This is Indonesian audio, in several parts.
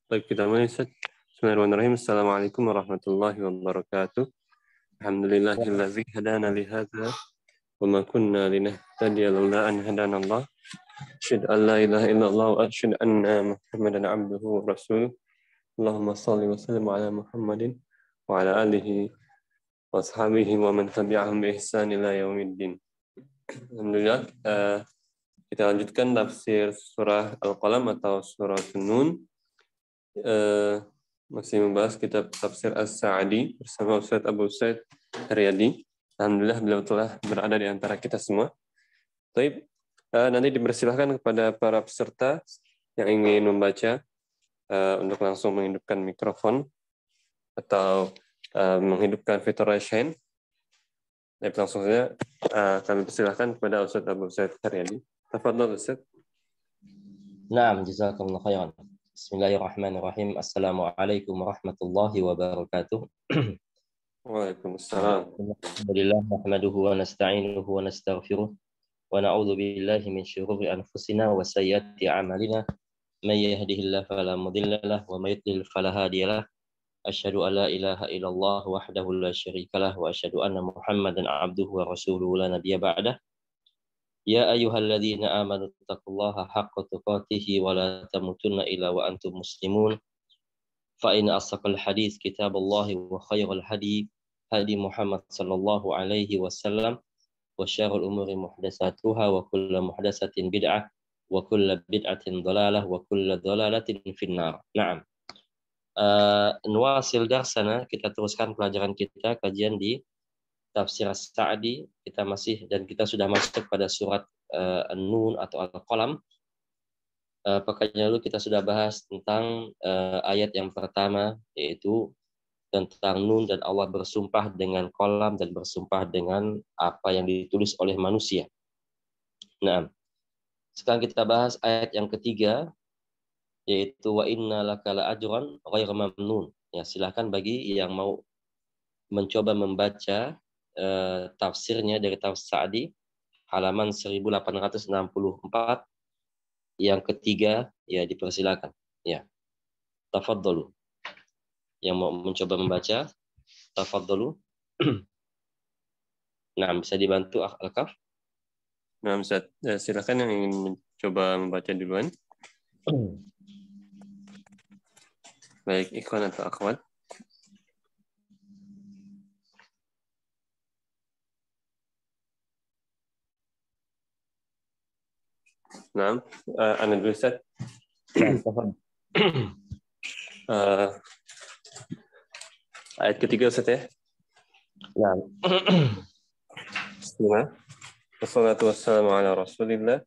Baik, kita mulai. Bismillahirrahmanirrahim. Assalamualaikum warahmatullahi wabarakatuh. Alhamdulillahilladzi hadana li hadza wa ma kunna linahtadiya laula an hadana Allah. Asyhadu an la ilaha illallah wa asyhadu anna Muhammadan abduhu wa rasuluh. Allahumma shalli wa sallim ala Muhammadin wa ala alihi wa ashabihi wa man tabi'ahum bi ihsan ila yaumiddin. Alhamdulillah, kita lanjutkan tafsir surah Al-Qalam atau surah An-Nun. Masih membahas kitab tafsir As-Sa'di bersama Ustaz Abu Said Haryadi. Alhamdulillah beliau telah berada di antara kita semua. Baik, nanti dipersilahkan kepada para peserta yang ingin membaca untuk langsung menghidupkan mikrofon atau menghidupkan fitur raise hand. Baik, langsung saja kami persilahkan kepada Ustaz Abu Said Haryadi. Tafadhol Ustaz. Naam, jazakumullah khairan. Bismillahirrahmanirrahim. Assalamualaikum warahmatullahi wabarakatuh. Waalaikumsalam. Alhamdulillah, nahmaduhu wa nasta'inuhu wa nastaghfiruh wa na'udzu billahi min syururi anfusina wa sayyiati a'malina. May yahdihillahu fala mudilla lahu wa may yudlil fala hadiya lahu. Asyhadu an la ilaha illallah wahdahu la syarika lahu wa asyhadu anna Muhammadan 'abduhu wa rasuluhu la nabiyya ba'dah. Ya ayyuhalladzina amanu taqullaha haqqa tuqatih wa la tamutunna illa wa antum muslimun. Fa inna asdaqal hadits kitabullahi wa khairal hadi Muhammad sallallahu alaihi wasallam wa syarrul umuri muhdatsatuha wa kullu muhdatsatin bid'ah wa kullu bid'atin dhalalah wa kullu dhalalatin finnar. Naam. Nuwasil darsana, kita teruskan pelajaran kita, kajian di Tafsir As-Sa'di. Kita sudah masuk pada surat An-Nun atau Al-Qalam. Pekan lalu kita sudah bahas tentang ayat yang pertama, yaitu tentang Nun dan Allah bersumpah dengan kolam dan bersumpah dengan apa yang ditulis oleh manusia. Nah, sekarang kita bahas ayat yang ketiga, yaitu wa inna laka la ajran ghairu mamnun. Ya, silakan bagi yang mau mencoba membaca tafsirnya dari Tafsir Sa'di halaman 1864 yang ketiga, ya dipersilakan. Ya. Tafadhalu. Yang mau mencoba membaca, tafadhalu. Nah, bisa dibantu Al-Kaf? Nah, Ustaz, silakan yang ingin mencoba membaca duluan. Baik, ikhwan atau akhwat. Nah, Anda dulu, Ustaz. Ayat ketiga, Ustaz ya. Nah. Bismillah. Wassalatu wassalamu ala Rasulillah.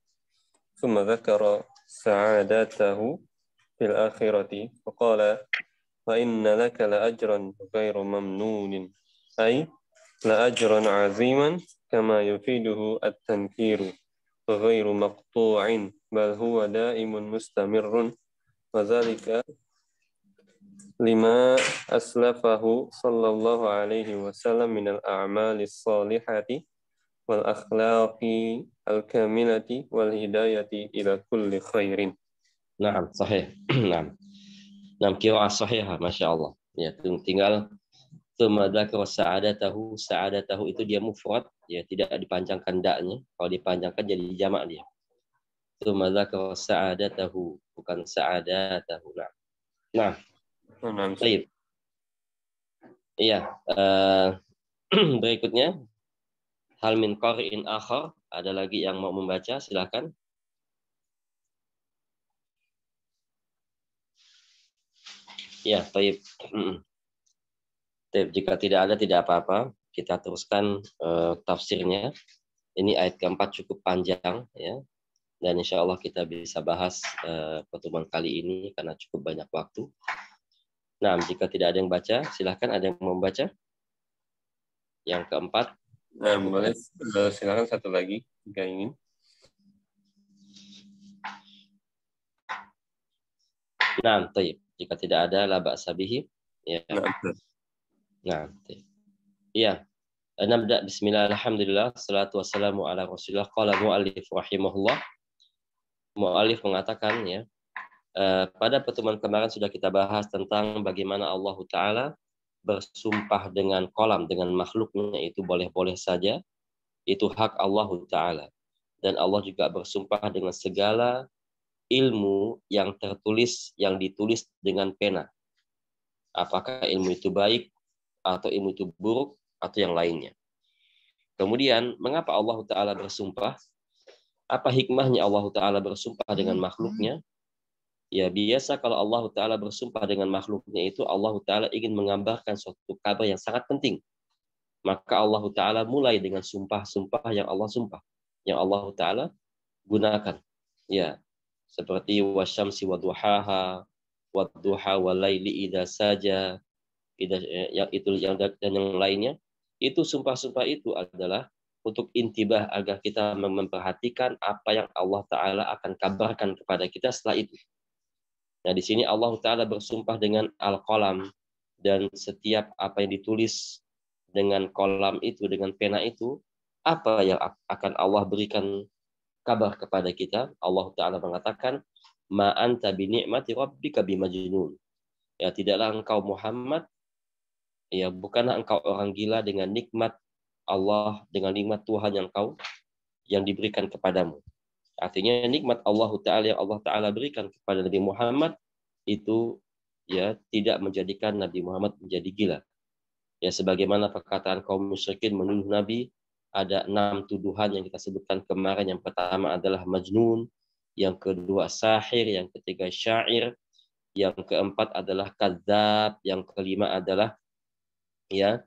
Tsumma dzakara sa'adatahu fil akhirati faqala wa inna laka la ajran ghairu mamnunin. Ay la ajran 'aziman kama yufiduhu at-tankiru. غير مقطوع بل هو دائم مستمر وذلك لما أسلفه صلى الله عليه وسلم من الأعمال الصالحة والأخلاق الكاملة والهداية إلى كل خير. Nah, sahih. Nah, qiraah sahihah, Masya Allah. Ya, tinggal Tsumadzakara sa'adatahu itu dia mufrad, ya tidak dipanjangkan daknya. Kalau dipanjangkan jadi jamak dia. Tsumadzakara sa'adatahu, bukan sa'adatahu. Nah. Baik. Iya, berikutnya hal min qari'in akhar, ada lagi yang mau membaca, silakan. Ya, baik. Jika tidak ada, tidak apa-apa. Kita teruskan tafsirnya. Ini ayat keempat cukup panjang, ya. Dan insya Allah kita bisa bahas pertemuan kali ini karena cukup banyak waktu. Nah, jika tidak ada yang baca, silahkan. Ada yang mau membaca? Yang keempat. Nah, boleh. Silakan satu lagi jika ingin. Nah, jika tidak ada, la ba'sa bihi. Ya. Nah, iya. Nabda bismillah, alhamdulillah, salatu wassalamu ala rasulillah. Qala mu'allif rahimahullah. Mu'allif mengatakan, ya, Pada pertemuan kemarin sudah kita bahas tentang bagaimana Allah Ta'ala bersumpah dengan kolam, dengan makhluknya, itu boleh-boleh saja. Itu hak Allah Ta'ala. Dan Allah juga bersumpah dengan segala ilmu yang tertulis, yang ditulis dengan pena. Apakah ilmu itu baik, atau ilmu itu buruk, atau yang lainnya. Kemudian, mengapa Allah Ta'ala bersumpah? Apa hikmahnya Allah Ta'ala bersumpah dengan makhluknya? Ya, biasa kalau Allah Ta'ala bersumpah dengan makhluknya itu, Allah Ta'ala ingin menggambarkan suatu kabar yang sangat penting. Maka Allah Ta'ala mulai dengan sumpah-sumpah yang Allah sumpah, yang Allah Ta'ala gunakan. Ya, seperti wasyamsi waduhaha, wadduha walaili idza saja, yang itu dan yang lainnya. Itu sumpah-sumpah itu adalah untuk intibah, agar kita memperhatikan apa yang Allah Ta'ala akan kabarkan kepada kita setelah itu. Nah, di sini Allah Ta'ala bersumpah dengan al-qalam, dan setiap apa yang ditulis dengan kolam itu, dengan pena itu, apa yang akan Allah berikan kabar kepada kita. Allah Ta'ala mengatakan, ma anta bi ni'mati rabbika bimajnun. Ya, tidaklah engkau Muhammad, ya, bukanlah engkau orang gila dengan nikmat Allah, dengan nikmat Tuhan yang diberikan kepadamu. Artinya nikmat Allah Ta'ala yang Allah Ta'ala berikan kepada Nabi Muhammad itu, ya, tidak menjadikan Nabi Muhammad menjadi gila. Ya, sebagaimana perkataan kaum musyrikin menuduh Nabi, ada 6 tuduhan yang kita sebutkan kemarin. Yang pertama adalah majnun, yang kedua sahir, yang ketiga syair, yang keempat adalah kadzab, yang kelima adalah ya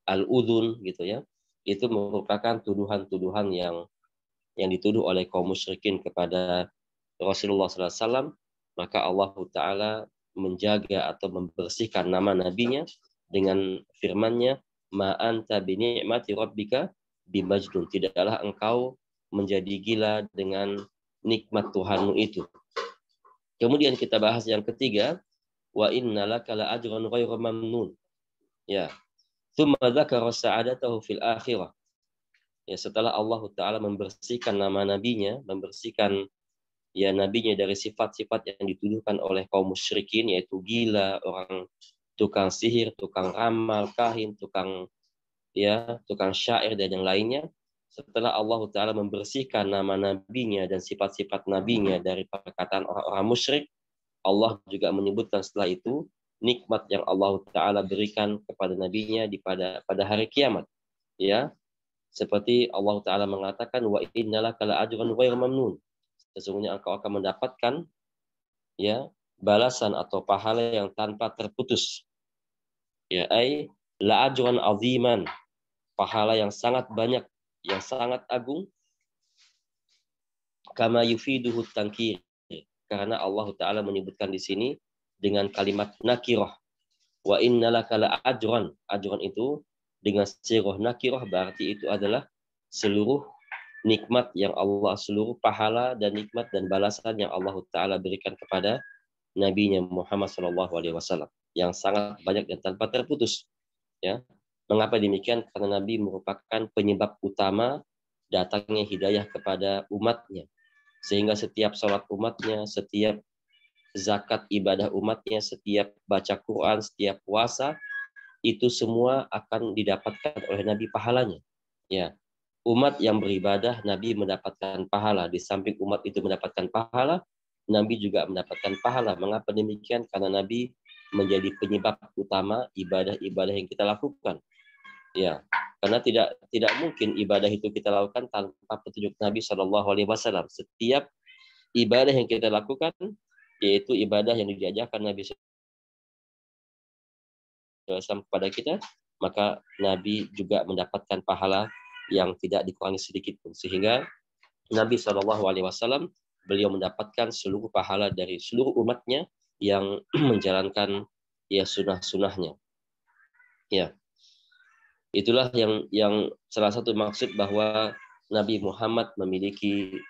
al-udhun gitu ya. Itu merupakan tuduhan-tuduhan yang dituduh oleh kaum musyrikin kepada Rasulullah SAW. Maka Allah Ta'ala menjaga atau membersihkan nama nabinya dengan firman-Nya, ma anta bi ni'mati rabbika bimajnun. Tidaklah engkau menjadi gila dengan nikmat Tuhanmu itu. Kemudian kita bahas yang ketiga, wa innalaka la ajran ghairu mamnun. Ya. Tsumma dzakara sa'adatahu fil akhirah. Ya, setelah Allah Ta'ala membersihkan nama nabinya, membersihkan ya nabinya dari sifat-sifat yang dituduhkan oleh kaum musyrikin, yaitu gila, orang tukang sihir, tukang ramal, kahin, tukang syair dan yang lainnya. Setelah Allah Ta'ala membersihkan nama nabinya dan sifat-sifat nabinya dari perkataan orang-orang musyrik, Allah juga menyebutkan setelah itu nikmat yang Allah Ta'ala berikan kepada nabinya pada hari kiamat. Ya, seperti Allah Ta'ala mengatakan, wa innalaka la ajran ghairu mamnun. Sesungguhnya engkau akan mendapatkan ya balasan atau pahala yang tanpa terputus. Ya, la ajran aziman, pahala yang sangat banyak, yang sangat agung. Kama yufiduhu tankir, karena Allah Ta'ala menyebutkan di sini dengan kalimat nakirah. Wa innalaka la ajran. Ajran itu dengan sirah nakirah, berarti itu adalah seluruh nikmat yang Allah, seluruh pahala dan nikmat dan balasan yang Allah Ta'ala berikan kepada Nabi-Nya Muhammad SAW, yang sangat banyak dan tanpa terputus. Ya, mengapa demikian? Karena Nabi merupakan penyebab utama datangnya hidayah kepada umatnya, sehingga setiap sholat umatnya, setiap zakat ibadah umatnya, setiap baca Quran, setiap puasa, itu semua akan didapatkan oleh Nabi pahalanya. Ya, umat yang beribadah, Nabi mendapatkan pahala. Di samping umat itu mendapatkan pahala, Nabi juga mendapatkan pahala. Mengapa demikian? Karena Nabi menjadi penyebab utama ibadah-ibadah yang kita lakukan. Ya, karena tidak mungkin ibadah itu kita lakukan tanpa petunjuk Nabi SAW. Setiap ibadah yang kita lakukan, yaitu ibadah yang diajarkan Nabi SAW kepada kita, maka Nabi juga mendapatkan pahala yang tidak dikurangi sedikit pun. Sehingga Nabi SAW, beliau mendapatkan seluruh pahala dari seluruh umatnya yang menjalankan ya sunnah-sunnahnya. Ya, itulah yang salah satu maksud bahwa Nabi Muhammad memiliki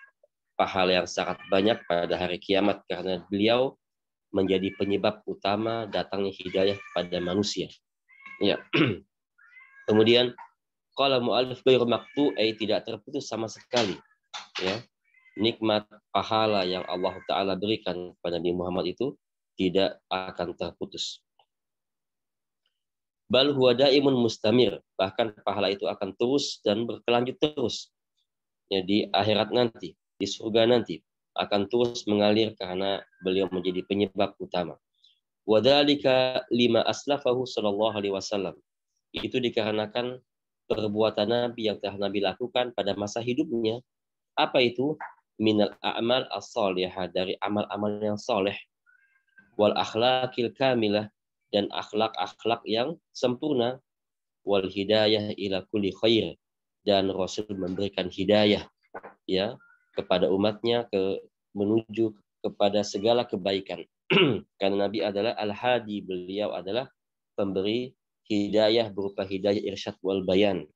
pahala yang sangat banyak pada hari kiamat, karena beliau menjadi penyebab utama datangnya hidayah kepada manusia. Ya. Kemudian qala mu'allif ghairu maqtu, tidak terputus sama sekali. Ya. nikmat pahala yang Allah Ta'ala berikan kepada Nabi Muhammad itu tidak akan terputus. Bal huwa daimun mustamir, bahkan pahala itu akan terus dan berkelanjut terus. Ya, di akhirat nanti, di surga nanti akan terus mengalir karena beliau menjadi penyebab utama. Wadzalika lima aslafahu sallallahu alaihi wasallam. Itu dikarenakan perbuatan Nabi yang telah Nabi lakukan pada masa hidupnya. Apa itu? Minal a'mal as-salihah, dari amal-amal yang soleh. Wal akhlaqil kamilah, dan akhlak-akhlak yang sempurna. Wal hidayah ila kulli khair, dan Rasul memberikan hidayah ya kepada umatnya menuju kepada segala kebaikan. Karena Nabi adalah al-hadi, beliau adalah pemberi hidayah berupa hidayah irsyad wal bayan.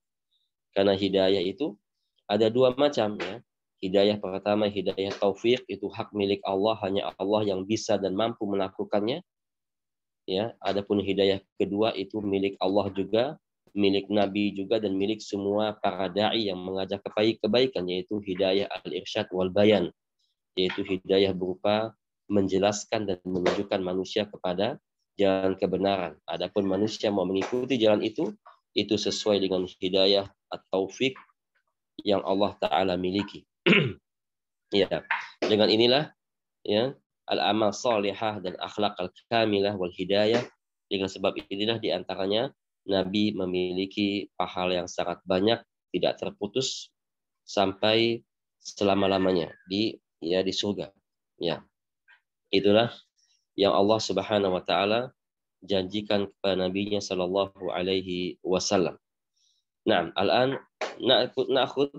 Karena hidayah itu ada dua macam ya. Hidayah pertama, hidayah taufik, itu hak milik Allah, hanya Allah yang bisa dan mampu melakukannya. Ya, adapun hidayah kedua itu milik Allah juga, milik Nabi juga, dan milik semua para dai yang mengajak kebaikan, yaitu hidayah al-irsyad wal bayan, yaitu hidayah berupa menjelaskan dan menunjukkan manusia kepada jalan kebenaran. Adapun manusia mau mengikuti jalan itu sesuai dengan hidayah at-taufik yang Allah Ta'ala miliki. Ya, dengan inilah ya al-amal salihah dan akhlak al-kamilah wal hidayah. Dengan sebab inilah diantaranya Nabi memiliki pahala yang sangat banyak, tidak terputus sampai selama-lamanya di surga. Ya, itulah yang Allah Subhanahu wa Ta'ala janjikan kepada Nabi-Nya Sallallahu Alaihi Wasallam. Nah, al-an na'khud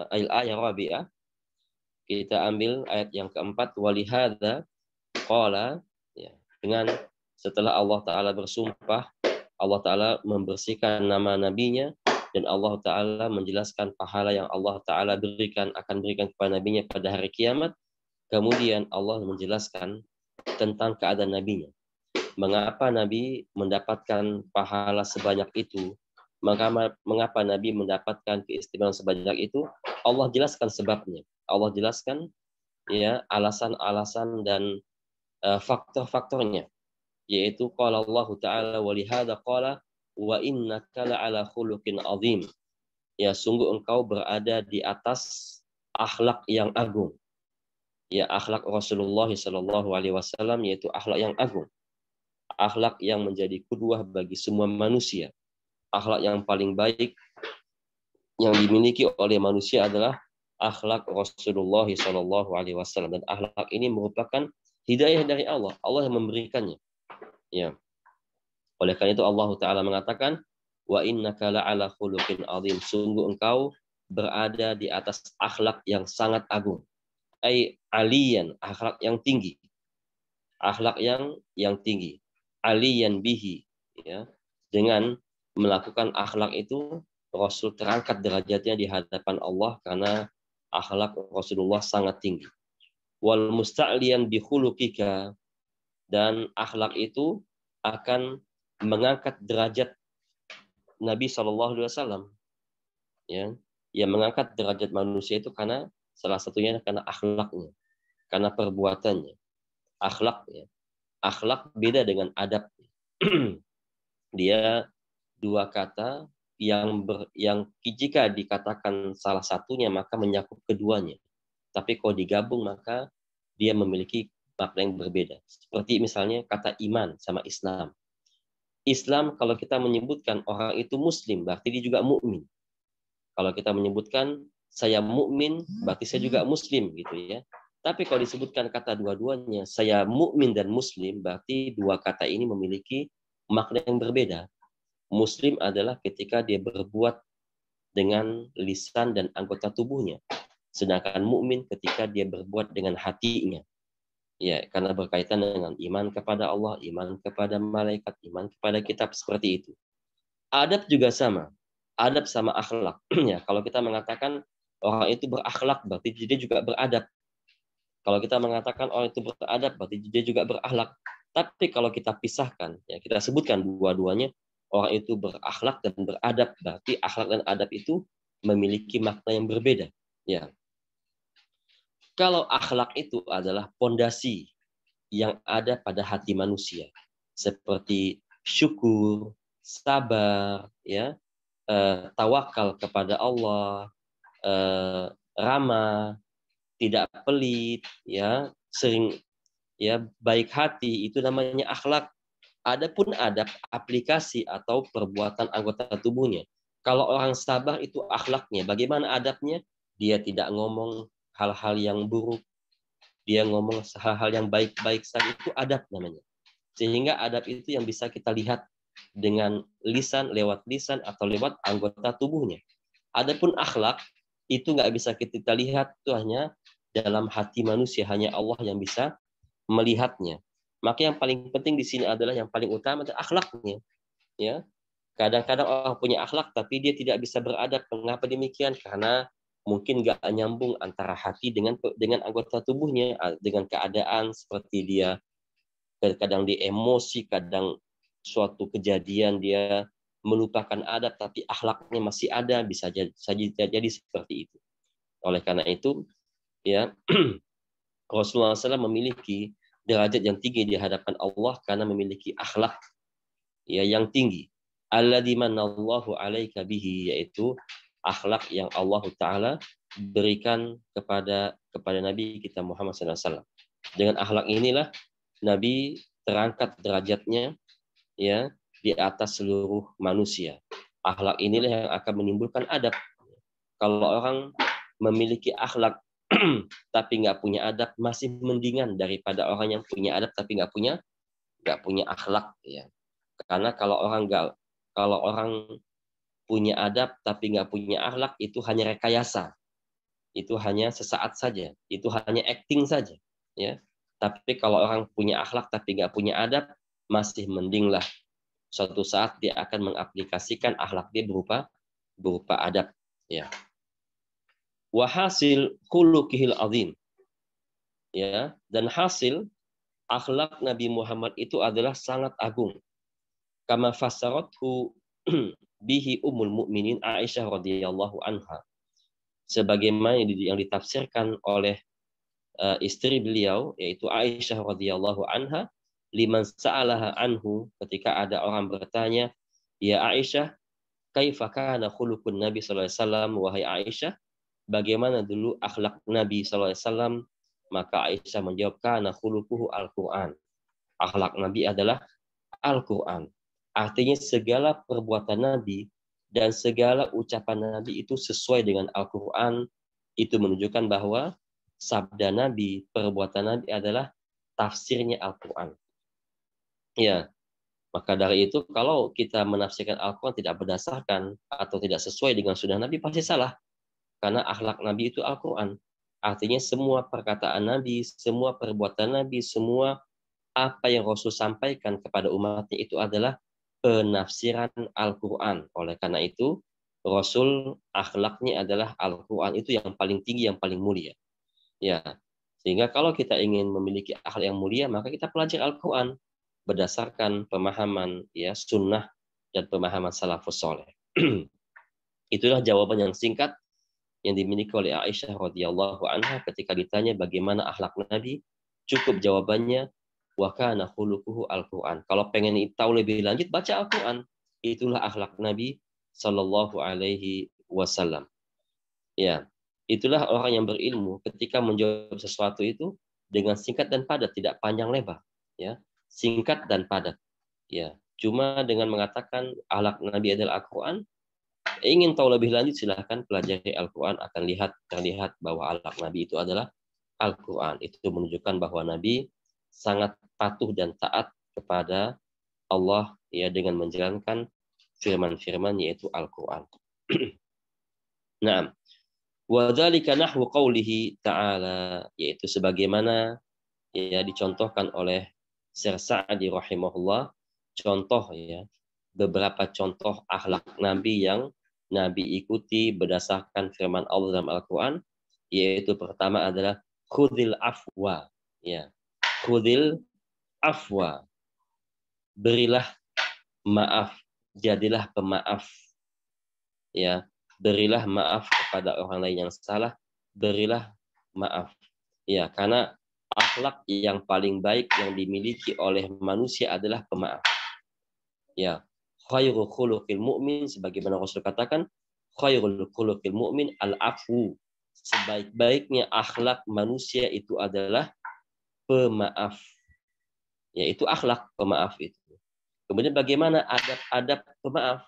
al-ayah rabi'ah. Kita ambil ayat yang keempat, walihada qala, ya, dengan setelah Allah Ta'ala bersumpah, Allah Ta'ala membersihkan nama nabinya, dan Allah Ta'ala menjelaskan pahala yang Allah Ta'ala akan berikan kepada nabinya pada hari kiamat. Kemudian Allah menjelaskan tentang keadaan nabinya. Mengapa Nabi mendapatkan pahala sebanyak itu? Mengapa Nabi mendapatkan keistimewaan sebanyak itu? Allah jelaskan sebabnya. Allah jelaskan ya alasan-alasan dan faktor-faktornya, yaitu qala Allah Ta'ala walihada qala wa innaka la'ala khuluqin azim. Ya, sungguh engkau berada di atas akhlak yang agung. Ya, akhlak Rasulullah sallallahu alaihi wasallam, yaitu akhlak yang agung. Akhlak yang menjadi qudwah bagi semua manusia. Akhlak yang paling baik yang dimiliki oleh manusia adalah akhlak Rasulullah sallallahu alaihi wasallam, dan akhlak ini merupakan hidayah dari Allah. Allah yang memberikannya. Ya. Oleh karena itu Allah Ta'ala mengatakan, wa innaka la'ala khuluqin azim. Sungguh engkau berada di atas akhlak yang sangat agung. Ai aliyan, akhlak yang tinggi. Akhlak yang tinggi. Aliyan bihi, ya. Dengan melakukan akhlak itu, Rasul terangkat derajatnya di hadapan Allah karena akhlak Rasulullah sangat tinggi. Wal musta'liyan bi khuluqika, dan akhlak itu akan mengangkat derajat Nabi SAW. Ya, yang mengangkat derajat manusia itu karena salah satunya karena akhlaknya, karena perbuatannya. Akhlaknya, akhlak beda dengan adab. Dia dua kata yang jika dikatakan salah satunya maka menyakup keduanya. Tapi kalau digabung maka dia memiliki makna yang berbeda. Seperti misalnya kata iman sama Islam. Islam kalau kita menyebutkan orang itu muslim, berarti dia juga mukmin. Kalau kita menyebutkan saya mukmin, berarti saya juga muslim gitu ya. Tapi kalau disebutkan kata dua-duanya, saya mukmin dan muslim, berarti dua kata ini memiliki makna yang berbeda. Muslim adalah ketika dia berbuat dengan lisan dan anggota tubuhnya. Sedangkan mukmin ketika dia berbuat dengan hatinya. Ya, karena berkaitan dengan iman kepada Allah, iman kepada malaikat, iman kepada kitab, seperti itu. Adab juga sama. Adab sama akhlak. Ya, kalau kita mengatakan orang itu berakhlak, berarti dia juga beradab. Kalau kita mengatakan orang itu beradab, berarti dia juga berakhlak. Tapi kalau kita pisahkan, ya kita sebutkan dua-duanya, orang itu berakhlak dan beradab, berarti akhlak dan adab itu memiliki makna yang berbeda. Ya. Kalau akhlak itu adalah pondasi yang ada pada hati manusia, seperti syukur, sabar, ya, tawakal kepada Allah, ramah, tidak pelit, ya, sering, ya, baik hati, itu namanya akhlak. Adapun adab, aplikasi atau perbuatan anggota tubuhnya. Kalau orang sabar itu akhlaknya. Bagaimana adabnya? Dia tidak ngomong hal-hal yang buruk. Dia ngomong hal-hal yang baik-baik saja, itu adab namanya. Sehingga adab itu yang bisa kita lihat dengan lisan, lewat lisan atau lewat anggota tubuhnya. Adapun akhlak itu nggak bisa kita lihat, itu hanya dalam hati manusia, hanya Allah yang bisa melihatnya. Maka yang paling penting di sini adalah, yang paling utama adalah akhlaknya. Ya, kadang-kadang orang punya akhlak tapi dia tidak bisa beradab. Mengapa demikian? Karena mungkin nggak nyambung antara hati dengan anggota tubuhnya, dengan keadaan seperti dia. Kadang dia emosi, kadang suatu kejadian dia melupakan adab, tapi akhlaknya masih ada, bisa jadi seperti itu. Oleh karena itu, ya, Rasulullah SAW memiliki derajat yang tinggi di hadapan Allah karena memiliki akhlak, ya, yang tinggi. Alladzi manallahu 'alaika bihi, yaitu akhlak yang Allah Ta'ala berikan kepada Nabi kita Muhammad SAW. Dengan akhlak inilah Nabi terangkat derajatnya, ya, di atas seluruh manusia. Akhlak inilah yang akan menimbulkan adab. Kalau orang memiliki akhlak tapi nggak punya adab, masih mendingan daripada orang yang punya adab tapi nggak punya akhlak, ya. Karena kalau orang punya adab tapi nggak punya akhlak, itu hanya rekayasa, itu hanya sesaat saja, itu hanya acting saja, ya. Tapi kalau orang punya akhlak tapi nggak punya adab, masih mending lah. Suatu saat dia akan mengaplikasikan akhlak dia berupa adab, ya. Wahasil khuluqihil azim, ya, dan hasil akhlak Nabi Muhammad itu adalah sangat agung. Kama fasarathu bihi ummul mukminin Aisyah radhiyallahu anha. Sebagaimana yang ditafsirkan oleh istri beliau, yaitu Aisyah radhiyallahu anha, liman sa'alaha anhu, ketika ada orang bertanya, ya Aisyah, kaifa kana khuluqun Nabi sallallahu alaihi wasallam, wahai Aisyah, bagaimana dulu akhlak Nabi sallallahu alaihi wasallam? Maka Aisyah menjawab, kana khuluquhu al-Qur'an. Akhlak Nabi adalah Al-Qur'an. Artinya segala perbuatan Nabi dan segala ucapan Nabi itu sesuai dengan Al-Qur'an. Itu menunjukkan bahwa sabda Nabi, perbuatan Nabi adalah tafsirnya Al-Qur'an. Ya, maka dari itu kalau kita menafsirkan Al-Qur'an tidak berdasarkan atau tidak sesuai dengan sunnah Nabi, pasti salah. Karena akhlak Nabi itu Al-Quran. Artinya semua perkataan Nabi, semua perbuatan Nabi, semua apa yang Rasul sampaikan kepada umatnya itu adalah penafsiran Al-Quran. Oleh karena itu, Rasul akhlaknya adalah Al-Quran. Itu yang paling tinggi, yang paling mulia. Ya, sehingga kalau kita ingin memiliki akhlak yang mulia, maka kita pelajari Al-Quran berdasarkan pemahaman, ya, sunnah dan pemahaman salafus soleh. Itulah jawaban yang singkat yang dimiliki oleh Aisyah radhiyallahu anha ketika ditanya bagaimana akhlak Nabi. Cukup jawabannya, wa kana khuluquhu al-Qur'an. Kalau pengen tahu lebih lanjut, baca Al-Qur'an. Itulah akhlak Nabi sallallahu alaihi wasallam. Ya, itulah orang yang berilmu ketika menjawab sesuatu itu dengan singkat dan padat, tidak panjang lebar, ya. Singkat dan padat. Ya, cuma dengan mengatakan akhlak Nabi adalah Al-Qur'an. Ingin tahu lebih lanjut, silahkan pelajari Al-Quran, akan terlihat bahwa akhlak Nabi itu adalah Al-Quran. Itu menunjukkan bahwa Nabi sangat patuh dan taat kepada Allah, ya, dengan menjalankan firman-firman yaitu Al-Quran. Nah, wa dzalika nahwu qaulihi ta'ala, yaitu sebagaimana, ya, dicontohkan oleh Syekh Sa'di rahimahullah, contoh, ya, beberapa contoh akhlak Nabi yang Nabi ikuti berdasarkan firman Allah dalam Al-Quran, yaitu pertama adalah khudil afwa, ya, khudil afwa, berilah maaf, jadilah pemaaf, ya, berilah maaf kepada orang lain yang salah, berilah maaf. Ya, karena akhlak yang paling baik yang dimiliki oleh manusia adalah pemaaf. Ya, khairul khuluqil mu'min, sebagaimana Rasul katakan, khairul khuluqil mu'min al-afu. Sebaik-baiknya akhlak manusia itu adalah pemaaf. Yaitu akhlak pemaaf itu. Kemudian bagaimana adab-adab pemaaf?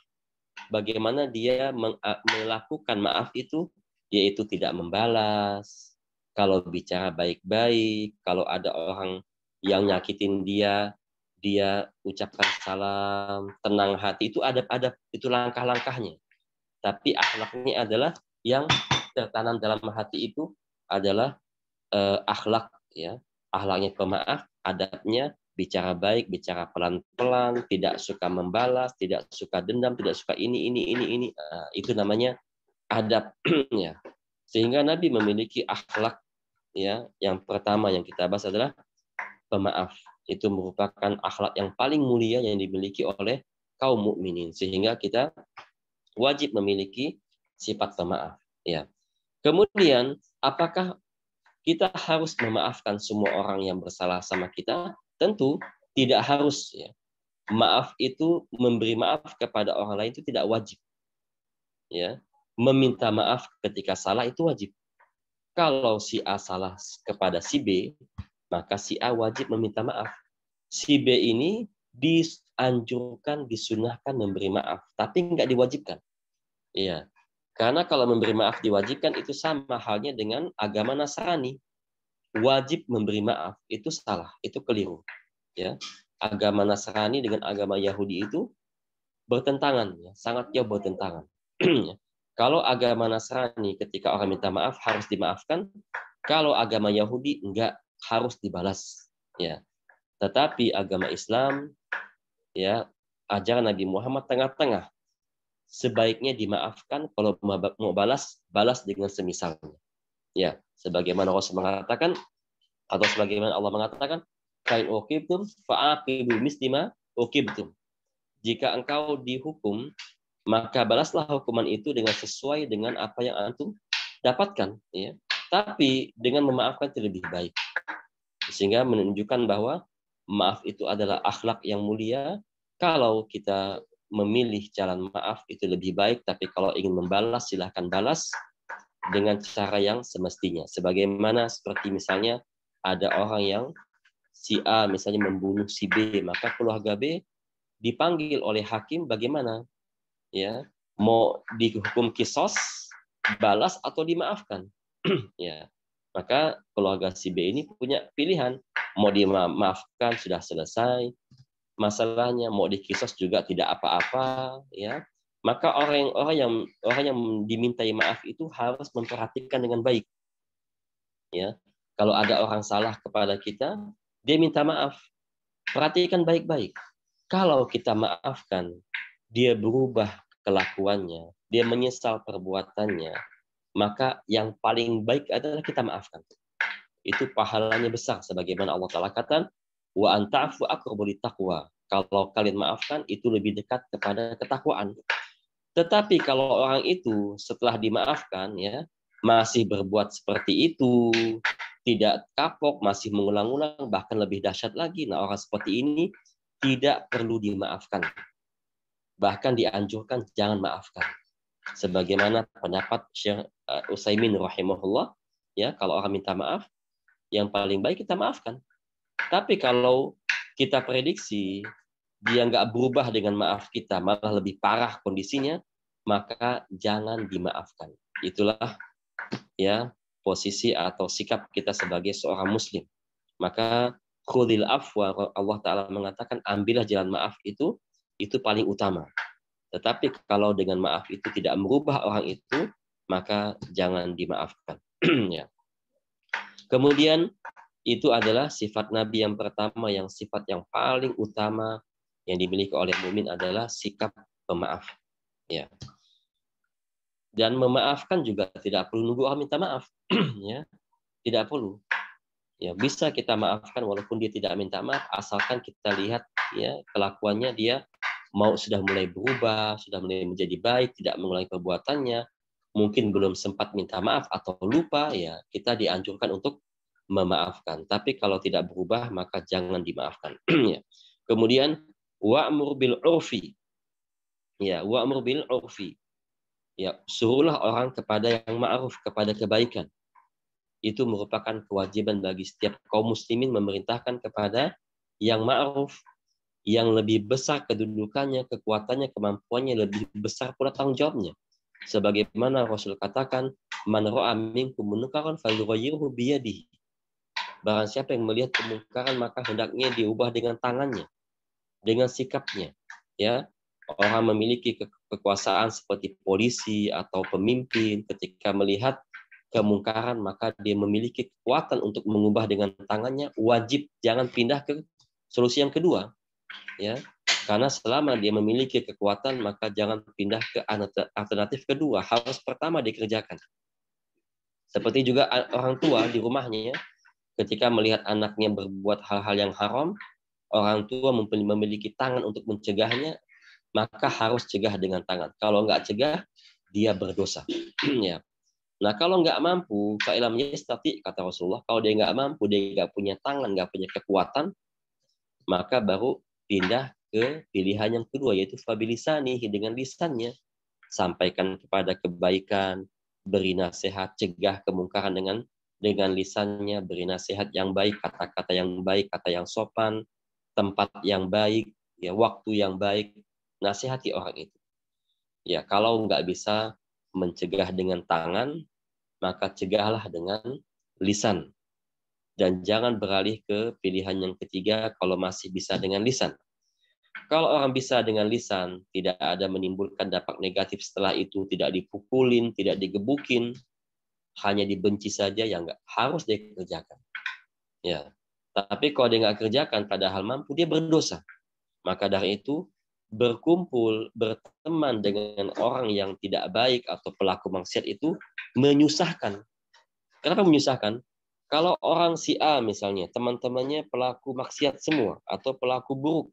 Bagaimana dia melakukan maaf itu, yaitu tidak membalas. Kalau bicara baik-baik, kalau ada orang yang nyakitin dia, dia ucapkan salam, tenang hati, itu adab-adab, itu langkah-langkahnya. Tapi akhlaknya adalah yang tertanam dalam hati itu adalah akhlak, ya, akhlaknya pemaaf, adabnya bicara baik, bicara pelan-pelan, tidak suka membalas, tidak suka dendam, tidak suka ini. Itu namanya adab. Ya. Sehingga Nabi memiliki akhlak, ya. Yang pertama yang kita bahas adalah pemaaf. Itu merupakan akhlak yang paling mulia yang dimiliki oleh kaum mukminin. Sehingga kita wajib memiliki sifat pemaaf. Ya. Kemudian, apakah kita harus memaafkan semua orang yang bersalah sama kita? Tentu tidak harus, ya. Maaf itu, memberi maaf kepada orang lain itu tidak wajib. Ya. Meminta maaf ketika salah itu wajib. Kalau si A salah kepada si B, maka si A wajib meminta maaf. Si B ini dianjurkan, disunahkan memberi maaf, tapi nggak diwajibkan. Ya. Karena kalau memberi maaf diwajibkan, itu sama halnya dengan agama Nasrani. Wajib memberi maaf itu salah, itu keliru. Ya, agama Nasrani dengan agama Yahudi itu bertentangan, ya, sangat jauh bertentangan. Kalau agama Nasrani ketika orang minta maaf harus dimaafkan, kalau agama Yahudi enggak, harus dibalas. Ya, tetapi agama Islam, ya, ajaran Nabi Muhammad tengah-tengah. Sebaiknya dimaafkan, kalau mau balas, balas dengan semisalnya. Ya, sebagaimana Rasul mengatakan, atau sebagaimana Allah mengatakan, "Fa'in uqibtum fa'aqibu misli ma uqibtum." Jika engkau dihukum, maka balaslah hukuman itu dengan sesuai dengan apa yang antum dapatkan, ya. Tapi dengan memaafkan itu lebih baik. Sehingga menunjukkan bahwa maaf itu adalah akhlak yang mulia. Kalau kita memilih jalan maaf itu lebih baik, tapi kalau ingin membalas silahkan balas dengan cara yang semestinya. Sebagaimana seperti misalnya ada orang yang si A misalnya membunuh si B, maka keluarga B dipanggil oleh hakim bagaimana? Ya, mau dihukum kisos, balas atau dimaafkan? Ya. Maka keluarga si B ini punya pilihan, mau dimaafkan sudah selesai masalahnya, mau dikisos juga tidak apa-apa, ya. Maka orang yang dimintai maaf itu harus memperhatikan dengan baik. Ya. Kalau ada orang salah kepada kita, dia minta maaf. Perhatikan baik-baik. Kalau kita maafkan, dia berubah kelakuannya, dia menyesal perbuatannya, maka yang paling baik adalah kita maafkan. Itu pahalanya besar, sebagaimana Allah Ta'ala katakan, wa anta'fu aqrabu littaqwa. Kalau kalian maafkan, itu lebih dekat kepada ketakwaan. Tetapi kalau orang itu setelah dimaafkan, ya, masih berbuat seperti itu, tidak kapok, masih mengulang-ulang, bahkan lebih dahsyat lagi. Nah, orang seperti ini tidak perlu dimaafkan. Bahkan dianjurkan jangan maafkan. Sebagaimana pendapat Syekh Utsaimin rahimahullah, ya, kalau orang minta maaf, yang paling baik kita maafkan. Tapi kalau kita prediksi dia nggak berubah dengan maaf kita, malah lebih parah kondisinya, maka jangan dimaafkan. Itulah, ya, posisi atau sikap kita sebagai seorang muslim. Maka khudil afwa, Allah Ta'ala mengatakan ambillah jalan maaf itu paling utama. Tetapi kalau dengan maaf itu tidak merubah orang itu, maka jangan dimaafkan. Ya. Kemudian itu adalah sifat Nabi yang pertama, yang sifat yang paling utama yang dimiliki oleh mukmin adalah sikap pemaaf. Ya. Dan memaafkan juga tidak perlu nunggu orang minta maaf. Ya. Tidak perlu. Ya, bisa kita maafkan walaupun dia tidak minta maaf, asalkan kita lihat, ya, kelakuannya dia sudah mulai berubah, sudah mulai menjadi baik, tidak mengulangi perbuatannya, mungkin belum sempat minta maaf atau lupa, ya, kita dianjurkan untuk memaafkan. Tapi kalau tidak berubah maka jangan dimaafkan. Ya. Kemudian wa'mur bil urfi. Ya, wa'mur bil urfi. Ya, suruhlah orang kepada yang ma'ruf, kepada kebaikan. Itu merupakan kewajiban bagi setiap kaum muslimin memerintahkan kepada yang ma'ruf, yang lebih besar kedudukannya, kekuatannya, kemampuannya, lebih besar pula tanggung jawabnya. Sebagaimana Rasul katakan, man ra'a minkum munkaran falyughayyirhu biyadihi. Barang siapa yang melihat kemungkaran maka hendaknya diubah dengan tangannya, dengan sikapnya. Ya, orang memiliki kekuasaan seperti polisi atau pemimpin, ketika melihat kemungkaran maka dia memiliki kekuatan untuk mengubah dengan tangannya, wajib jangan pindah ke solusi yang kedua. Ya, karena selama dia memiliki kekuatan maka jangan pindah ke alternatif kedua, harus pertama dikerjakan. Seperti juga orang tua di rumahnya, ketika melihat anaknya berbuat hal-hal yang haram, orang tua memiliki tangan untuk mencegahnya, maka harus cegah dengan tangan. Kalau nggak cegah, dia berdosa. Ya. Nah, kalau nggak mampu, fa'ilam yastati, kata Rasulullah, kalau dia nggak mampu, dia nggak punya tangan, nggak punya kekuatan, maka baru pindah ke pilihan yang kedua, yaitu fabilisani, dengan lisannya. Sampaikan kepada kebaikan, beri nasihat, cegah kemungkaran dengan lisannya, beri nasihat yang baik, kata-kata yang baik, kata yang sopan, tempat yang baik, ya, waktu yang baik, nasihati orang itu. Ya, kalau nggak bisa mencegah dengan tangan, maka cegahlah dengan lisan. Dan jangan beralih ke pilihan yang ketiga kalau masih bisa dengan lisan. Kalau orang bisa dengan lisan, tidak ada menimbulkan dampak negatif setelah itu, tidak dipukulin, tidak digebukin, hanya dibenci saja, yang nggak harus dia kerjakan. Ya. Tapi kalau dia nggak kerjakan padahal mampu, dia berdosa. Maka dari itu, berkumpul, berteman dengan orang yang tidak baik atau pelaku maksiat itu menyusahkan. Kenapa menyusahkan? Kalau orang si A misalnya, teman-temannya pelaku maksiat semua atau pelaku buruk.